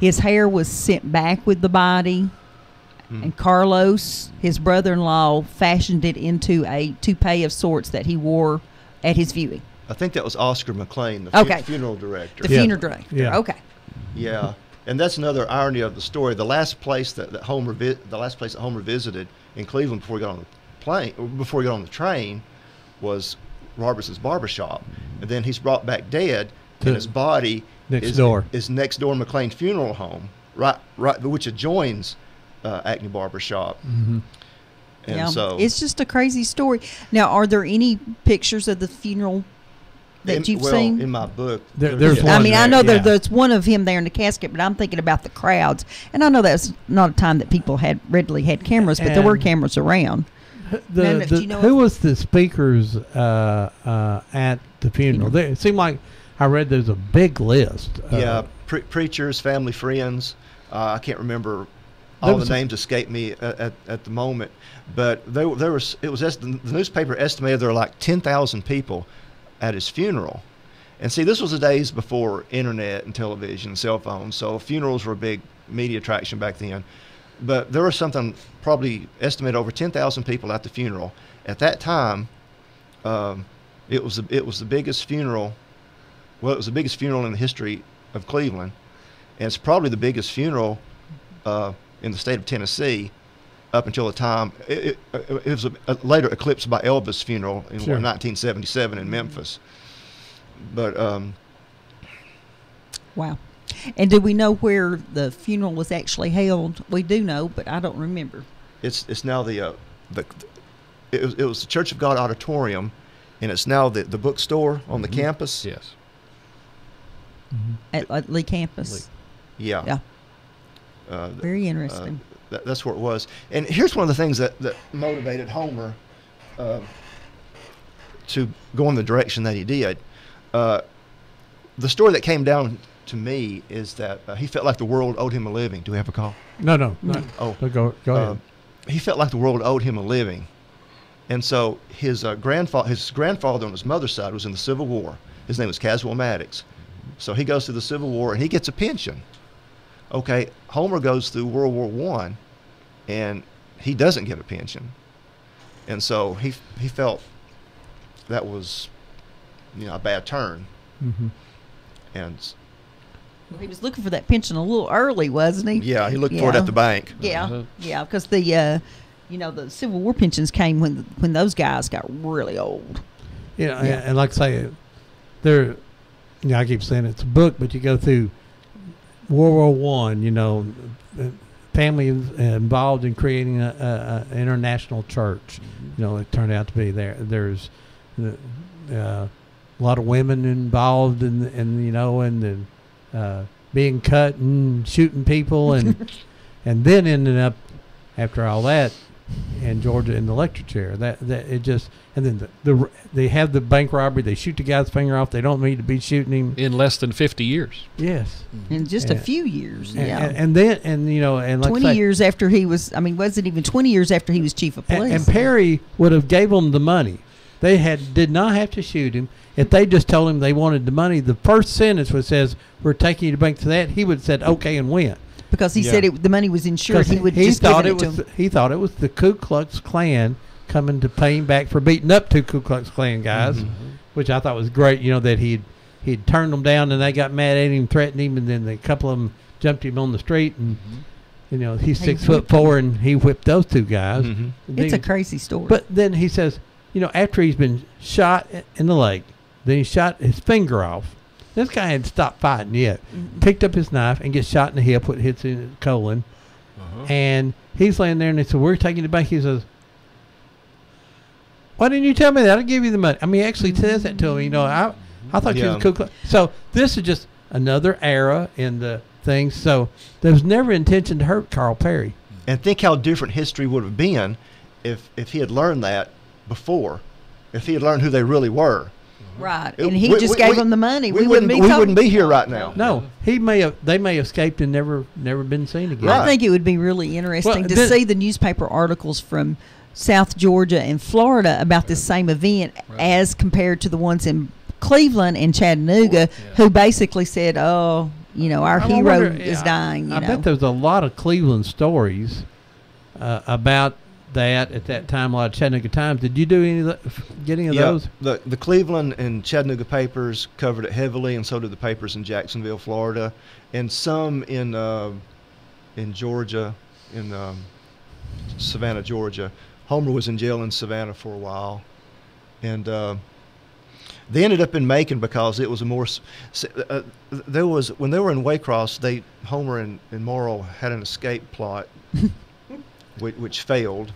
His hair was sent back with the body, and Carlos, his brother-in-law, fashioned it into a toupee of sorts that he wore at his viewing. I think that was Oscar McLean, the Okay. funeral director. The funeral director. Yeah. Okay. Yeah, and that's another irony of the story. The last place that Homer visited in Cleveland before he got on the plane, or before he got on the train, was Robertson's barbershop, and then he's brought back dead, and his body Next door. is next door McLean Funeral Home, right, which adjoins Acme Barbershop. Mm-hmm. And Yeah, so it's just a crazy story. Now, are there any pictures of the funeral that you've seen? in my book, there's I one mean, I there, know yeah. there's one of him there in the casket, but I'm thinking about the crowds. And I know that's not a time that people had readily had cameras, but there were And cameras around. The, do you know who was the speakers at the funeral? It seemed like I read there's a big list. Yeah, preachers, family, friends. I can't remember There all was the names escape me at the moment, but there was. It was the newspaper estimated there were like 10,000 people at his funeral, and see, this was the days before internet and television and cell phones, so funerals were a big media attraction back then. But there was something probably estimated over 10,000 people at the funeral at that time. It was the biggest funeral. Well, it was the biggest funeral in the history of Cleveland, and it's probably the biggest funeral in the state of Tennessee up until the time it was later eclipsed by Elvis' funeral in 1977 in Memphis. But wow. And do we know where the funeral was actually held? We do know, but I don't remember. it's now it was the Church of God Auditorium, and it's now the bookstore on the campus. Yes. At Lee campus. Yeah. Very interesting. That's where it was. And here's one of the things that motivated Homer to go in the direction that he did. The story that came down to me is that he felt like the world owed him a living. Do we have a call? No. Oh, go ahead. He felt like the world owed him a living. And so his grandfather on his mother's side was in the Civil War. His name was Caswell Maddox. So he goes through the Civil War and he gets a pension. Okay, Homer goes through World War I, and he doesn't get a pension. And so he felt that was, a bad turn. Mm-hmm. And He was looking for that pension a little early, wasn't he? yeah, he looked for it at the bank. Yeah, yeah, because the Civil War pensions came when those guys got really old. Yeah, and like I say, there. I keep saying it's a book, but you go through World War I. Family involved in creating an international church. It turned out to be there. There's a lot of women involved in being cut and shooting people, and and then ended up after all that in Georgia in the electric chair. That it just, and then they have the bank robbery. They shoot the guy's finger off. They don't need to be shooting him in less than 50 years. Yes, in just a few years. And like 20 years after he was. I mean, wasn't even 20 years after he was chief of police. And Perry would have gave them the money. They did not have to shoot him. If they just told him they wanted the money, the first sentence was says, "We're taking you to bank to that." He would have said, "Okay," and went. Because he said the money was insured. He would he just thought give it to him. He thought it was the Ku Klux Klan coming to pay him back for beating up two Ku Klux Klan guys, which I thought was great. That he'd turned them down and they got mad at him, threatened him, and then a couple of them jumped him on the street, and he's 6'4" and he whipped those two guys. It's a crazy story. But then he says, after he's been shot in the leg, then he shot his finger off. This guy hadn't stopped fighting yet. Picked up his knife and gets shot in the hip, what hits in his colon. And he's laying there, and they said, "We're taking it back." He says, "Why didn't you tell me that? I'll give you the money." I mean, he actually says that to him. I thought you was a Ku Klux. So this is just another era in the thing. So there was never intention to hurt Carl Perry. And think how different history would have been if he had learned that before, if he had learned who they really were. Right, and he just gave them the money. We wouldn't be here right now. No, they may have escaped and never been seen again. I think it would be really interesting to see the newspaper articles from South Georgia and Florida about this same event as compared to the ones in Cleveland and Chattanooga, who basically said, "Oh, our I hero wonder- is dying. I bet there's a lot of Cleveland stories about that at that time. A lot of Chattanooga Times. Did you do any of get any of those? The Cleveland and Chattanooga papers covered it heavily, and so did the papers in Jacksonville, Florida, and some in Georgia, in Savannah, Georgia. Homer was in jail in Savannah for a while, and they ended up in Macon because it was a more. There was when they were in Waycross, Homer and Morrow had an escape plot, which failed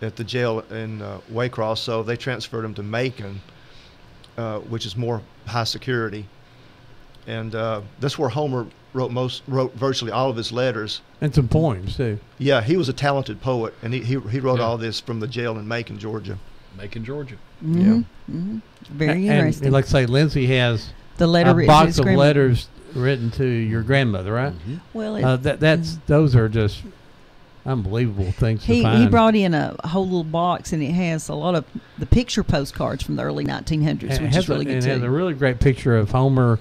at the jail in Waycross, so they transferred him to Macon, which is more high security, and that's where Homer wrote virtually all of his letters and some poems too. Yeah, he was a talented poet, and he wrote all this from the jail in Macon, Georgia. Macon, Georgia. Mm-hmm. Mm-hmm. Very interesting. And like say, Lindsay has the letter a box of letters written to your grandmother, right? Mm-hmm. Well, those are just unbelievable things to find. He brought in a whole little box, and it has a lot of the picture postcards from the early 1900s, which is really good too. It has a really great picture of Homer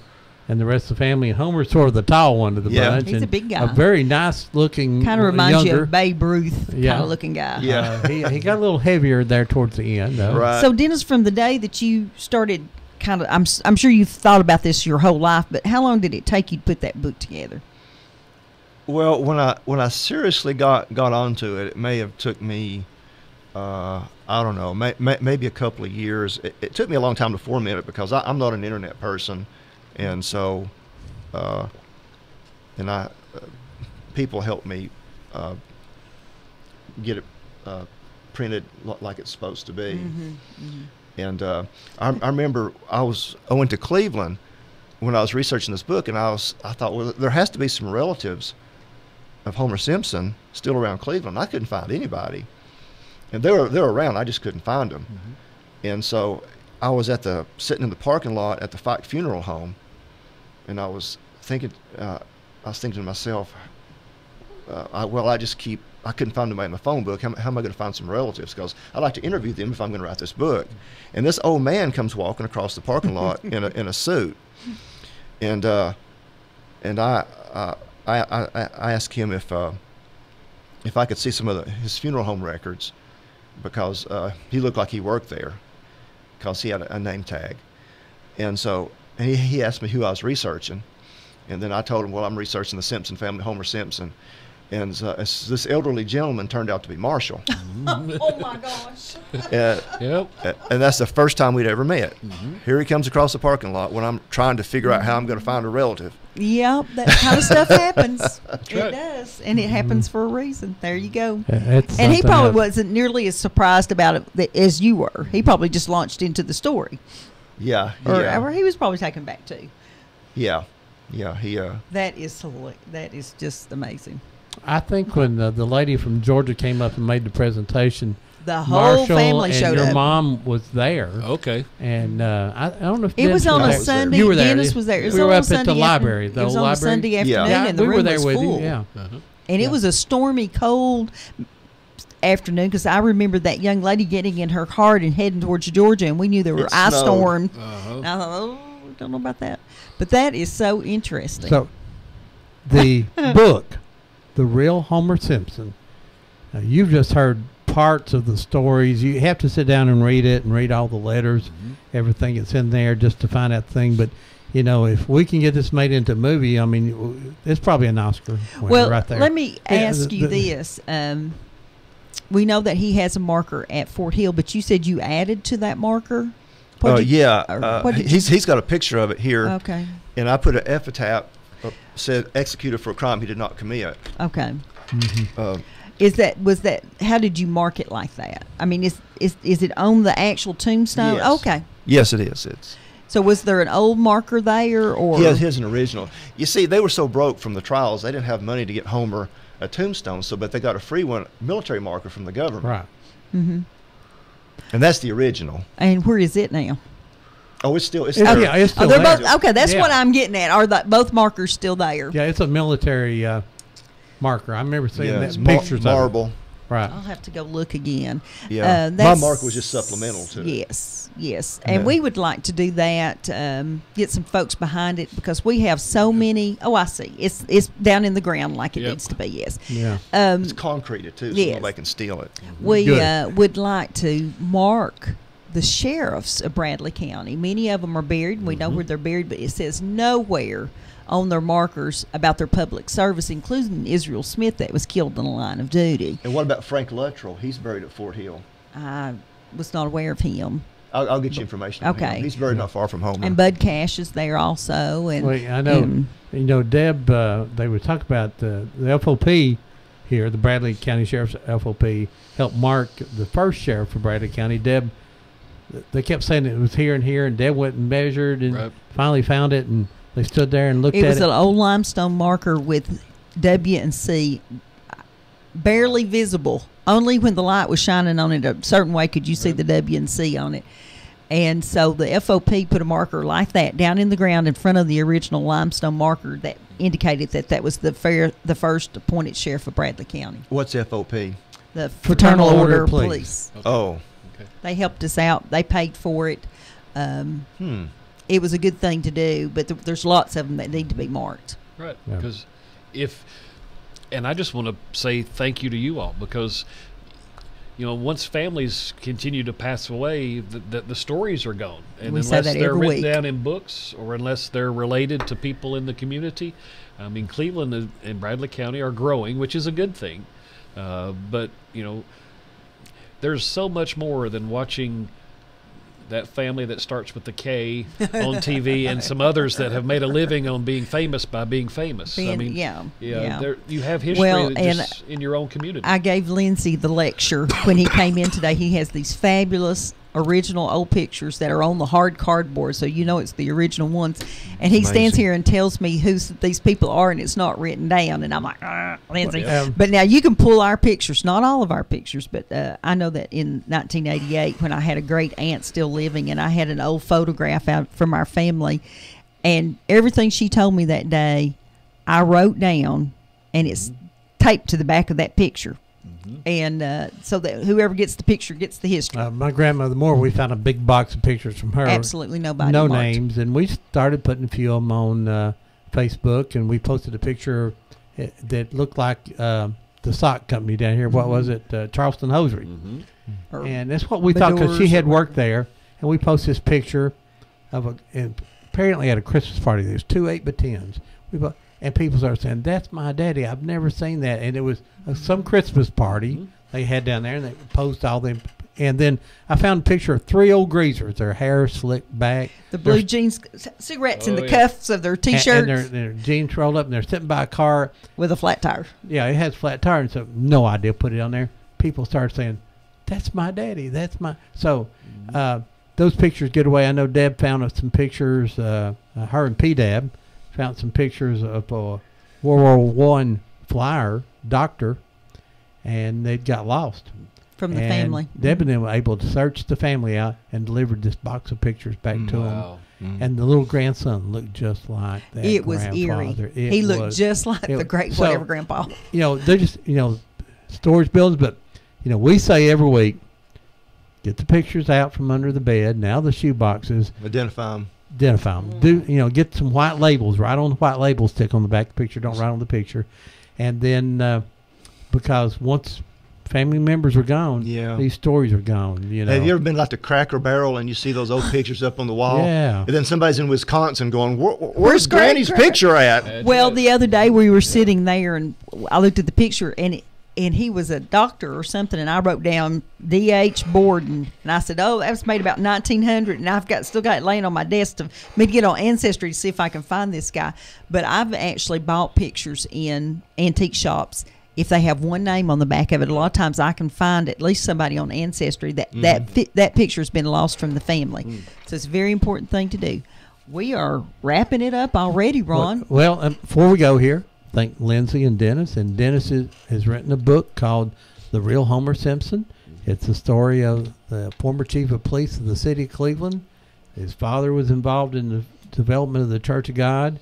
and the rest of the family. And Homer's sort of the tall one of the bunch. He's a big guy. A very nice looking, kind of reminds younger. you of Babe Ruth kind of looking guy. Yeah, he got a little heavier there towards the end. Though. Right. So, Dennis, from the day that you started, kind of, I'm sure you've thought about this your whole life, but how long did it take you to put that book together? Well, when I seriously got onto it, it may have took me, I don't know, maybe a couple of years. It took me a long time to format it because I'm not an internet person. And so, people helped me get it printed like it's supposed to be. Mm-hmm, mm-hmm. And I remember I went to Cleveland when I was researching this book, and I thought, well, there has to be some relatives of Homer Simpson still around Cleveland. I couldn't find anybody, and they were around. I just couldn't find them. Mm-hmm. And so I was sitting in the parking lot at the Fike Funeral Home. And I was thinking to myself, I couldn't find anybody in the phone book. How am I going to find some relatives? Because I'd like to interview them if I'm going to write this book. And this old man comes walking across the parking lot in a suit, and I asked him if I could see some of his funeral home records, because he looked like he worked there, because he had a name tag, and so. And he asked me who I was researching, and then I told him, well, I'm researching the Simpson family, Homer Simpson. And this elderly gentleman turned out to be Marshall. Oh, my gosh. And that's the first time we'd ever met. Mm-hmm. Here he comes across the parking lot when I'm trying to figure out how I'm going to find a relative. Yeah, that kind of stuff happens. That's it right. does, and it happens for a reason. There you go. And he probably wasn't nearly as surprised about it as you were. He probably just launched into the story. Yeah, or he was probably taken back too. Yeah. That is just amazing. I think when the lady from Georgia came up and made the presentation, the whole Marshall family and showed your up. mom was there. Okay. And I don't know if it was on a was Sunday. You were there. Dennis was there. It was we were on up Sunday at the library. The it was old on library. a Sunday afternoon, Yeah, and the we were room there was with full. you. Yeah. And it was a stormy, cold afternoon, because I remember that young lady getting in her car and heading towards Georgia, and we knew there were It ice snowed. storm. Uh-huh. And I thought, oh, don't know about that. But that is so interesting. So, the book, The Real Homer Simpson, you've just heard parts of the stories. You have to sit down and read it and read all the letters, everything that's in there, just to find that thing. But, if we can get this made into a movie, I mean, it's probably an Oscar winner well, right there. let me ask you this. We know that he has a marker at Fort Hill, but you said you added to that marker? He's got a picture of it here. Okay. And I put an epitaph said executed for a crime he did not commit. Okay. Mm-hmm. How did you mark it like that? I mean, is it on the actual tombstone? Yes. Okay. Yes, it is. So was there an old marker there, or? Yeah, here's an original. You see, they were so broke from the trials, they didn't have money to get Homer a tombstone, but they got a free one, military marker from the government. Right. Mm-hmm. And that's the original. And where is it now? Oh, it's still. It's still they're there. both okay. That's what I'm getting at. Are both markers still there? Yeah, it's a military marker. I remember seeing it's pictures marble. of it. Right. I'll have to go look again. Yeah, my that's- marker was just supplemental to it. Yes, and we would like to do that. Get some folks behind it because we have so many. Oh, I see. It's down in the ground like it needs to be. Yes. Yeah. It's concreted too, so yes. nobody can steal it. We would like to mark the sheriffs of Bradley County. Many of them are buried. We know where they're buried, but it says nowhere on their markers about their public service, including Israel Smith that was killed in the line of duty. And what about Frank Luttrell? He's buried at Fort Hill. I was not aware of him. I'll get you information on him. He's buried not far from home. And Bud Cash is there also. And well, I know, Deb, they would talk about the FOP here, the Bradley County Sheriff's FOP, helped mark the first sheriff for Bradley County. Deb, they kept saying it was here, and Deb went and measured and finally found it, and they stood there and looked at it. It was an old limestone marker with W and C barely visible. Only when the light was shining on it a certain way could you see the W and C on it. And so the FOP put a marker like that down in the ground in front of the original limestone marker that indicated that was the first appointed sheriff of Bradley County. What's FOP? The Fraternal Order of Police. Oh. Okay. They helped us out. They paid for it. It was a good thing to do, but there's lots of them that need to be marked. Right, because and I just want to say thank you to you all because, once families continue to pass away, the stories are gone. And unless they're written down in books or unless they're related to people in the community, I mean, Cleveland and Bradley County are growing, which is a good thing. But, there's so much more than watching that family that starts with the K on TV and some others that have made a living on being famous by being famous. You have history just in your own community. I gave Lindsay the lecture when he came in today. He has these fabulous original old pictures that are on the hard cardboard, so it's the original ones. And he stands here and tells me who these people are, and it's not written down. And I'm like, Lindsay. But now you can pull our pictures, not all of our pictures, but I know that in 1988 when I had a great aunt still living, and I had an old photograph out from our family, and everything she told me that day, I wrote down, and it's taped to the back of that picture. And so that whoever gets the picture gets the history. My grandmother Moore, we found a big box of pictures from her. Absolutely nobody. No marked. names. And we started putting a few of them on Facebook, and we posted a picture that looked like the sock company down here. What was it? Charleston Hosiery. And that's what we thought because she had worked there. And we posted this picture of apparently at a Christmas party. There's 2 8x10s. And people started saying, "That's my daddy. I've never seen that." And it was some Christmas party they had down there, and they posted all them. And then I found a picture of 3 old greasers, their hair slicked back, the blue jeans, cigarettes in the cuffs of their T-shirts, and their jeans rolled up, and they're sitting by a car with a flat tire. Yeah, it has a flat tire, and so no idea put it on there. People started saying, "That's my daddy. That's my." So those pictures get away. I know Deb found some pictures. Her and P-Dab found some pictures of a World War I flyer doctor, and they got lost from the family. Deb and them were able to search the family out and delivered this box of pictures back to them. And the little grandson looked just like that. It was eerie. He looked just like the great whatever grandpa. They're just storage buildings, but we say every week, get the pictures out from under the bed. Now the shoe boxes. Identify them. Do get some white labels. Write on the white label, stick on the back of the picture. Don't write on the picture. And then because once family members are gone, these stories are gone. Have you ever been like to Cracker Barrel and you see those old pictures up on the wall? Yeah. And then somebody's in Wisconsin going, "Where's Granny's picture at?" Well, the other day we were sitting there and I looked at the picture and he was a doctor or something, and I wrote down D.H. Borden, and I said, "Oh, that was made about 1900," and I've still got it laying on my desk to me to get on Ancestry to see if I can find this guy. But I've actually bought pictures in antique shops. If they have one name on the back of it, a lot of times I can find at least somebody on Ancestry that picture has been lost from the family. So it's a very important thing to do. We are wrapping it up already, Ron. Well, before we go here, thank Lindsay and Dennis. And Dennis has written a book called The Real Homer Simpson. It's the story of the former chief of police of the city of Cleveland. His father was involved in the development of the Church of God.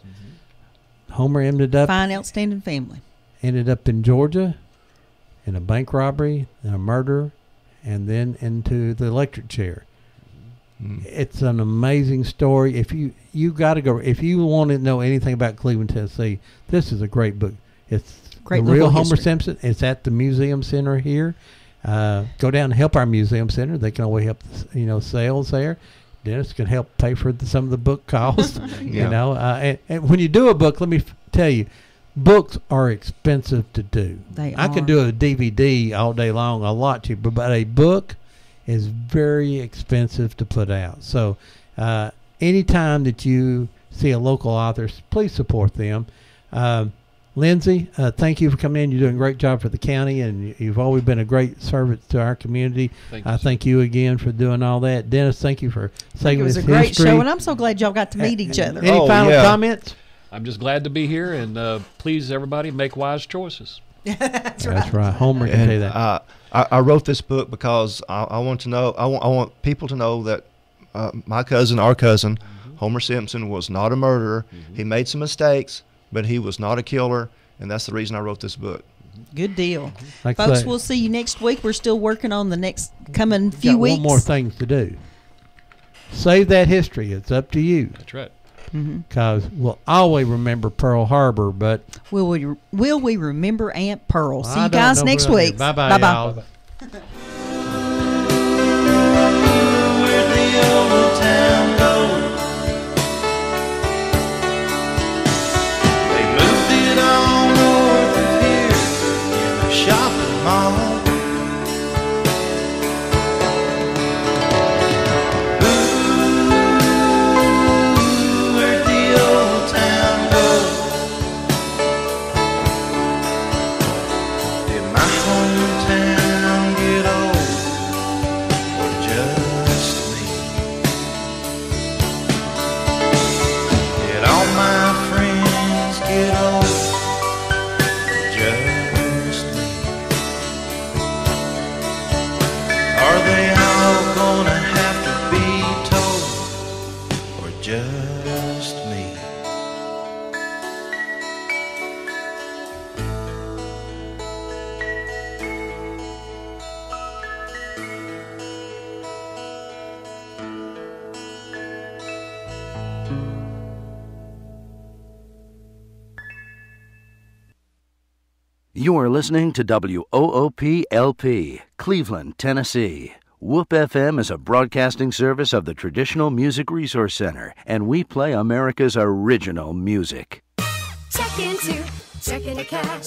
Homer ended up fine, outstanding family. Ended up in Georgia, in a bank robbery, in a murder, and then into the electric chair. It's an amazing story. If you got to go, if you want to know anything about Cleveland, Tennessee, this is a great book. It's Great the real local Homer history. Simpson. It's at the museum center here. Go down and help our museum center. They can always help, sales there. Dennis can help pay for some of the book costs. Yeah. And when you do a book, let me tell you, books are expensive to do. I can do a DVD all day long, a lot cheaper, but a book is very expensive to put out. So anytime that you see a local author, please support them. Lindsay, thank you for coming in. You're doing a great job for the county, and you've always been a great servant to our community. Thank you again for doing all that. Dennis, thank you for saving this history. It was a great show, and I'm so glad y'all got to meet each other. Any final comments? I'm just glad to be here, and please, everybody, make wise choices. That's right. Homer can tell you that. I wrote this book because I want to know. I want people to know that my cousin, our cousin, Homer Simpson, was not a murderer. He made some mistakes, but he was not a killer, and that's the reason I wrote this book. Good deal. Like Folks, that. we'll see you next week. We're still working on the next coming few weeks. One more thing to do. Save that history. It's up to you. That's right. Because we'll always remember Pearl Harbor, but Will we remember Aunt Pearl? See I you don't guys know next what I week. mean. Bye-bye, y'all. Where'd the old town go? They moved it all north of here in the shopping mall. Where'd the old town go? Did my hometown get old, or just me? Did all my friends get old, or just me? Are they all gonna have to be told, or just me? You are listening to WOOP-LP, Cleveland, Tennessee. WOOP FM is a broadcasting service of the Traditional Music Resource Center, and we play America's original music. Check into checking the cash.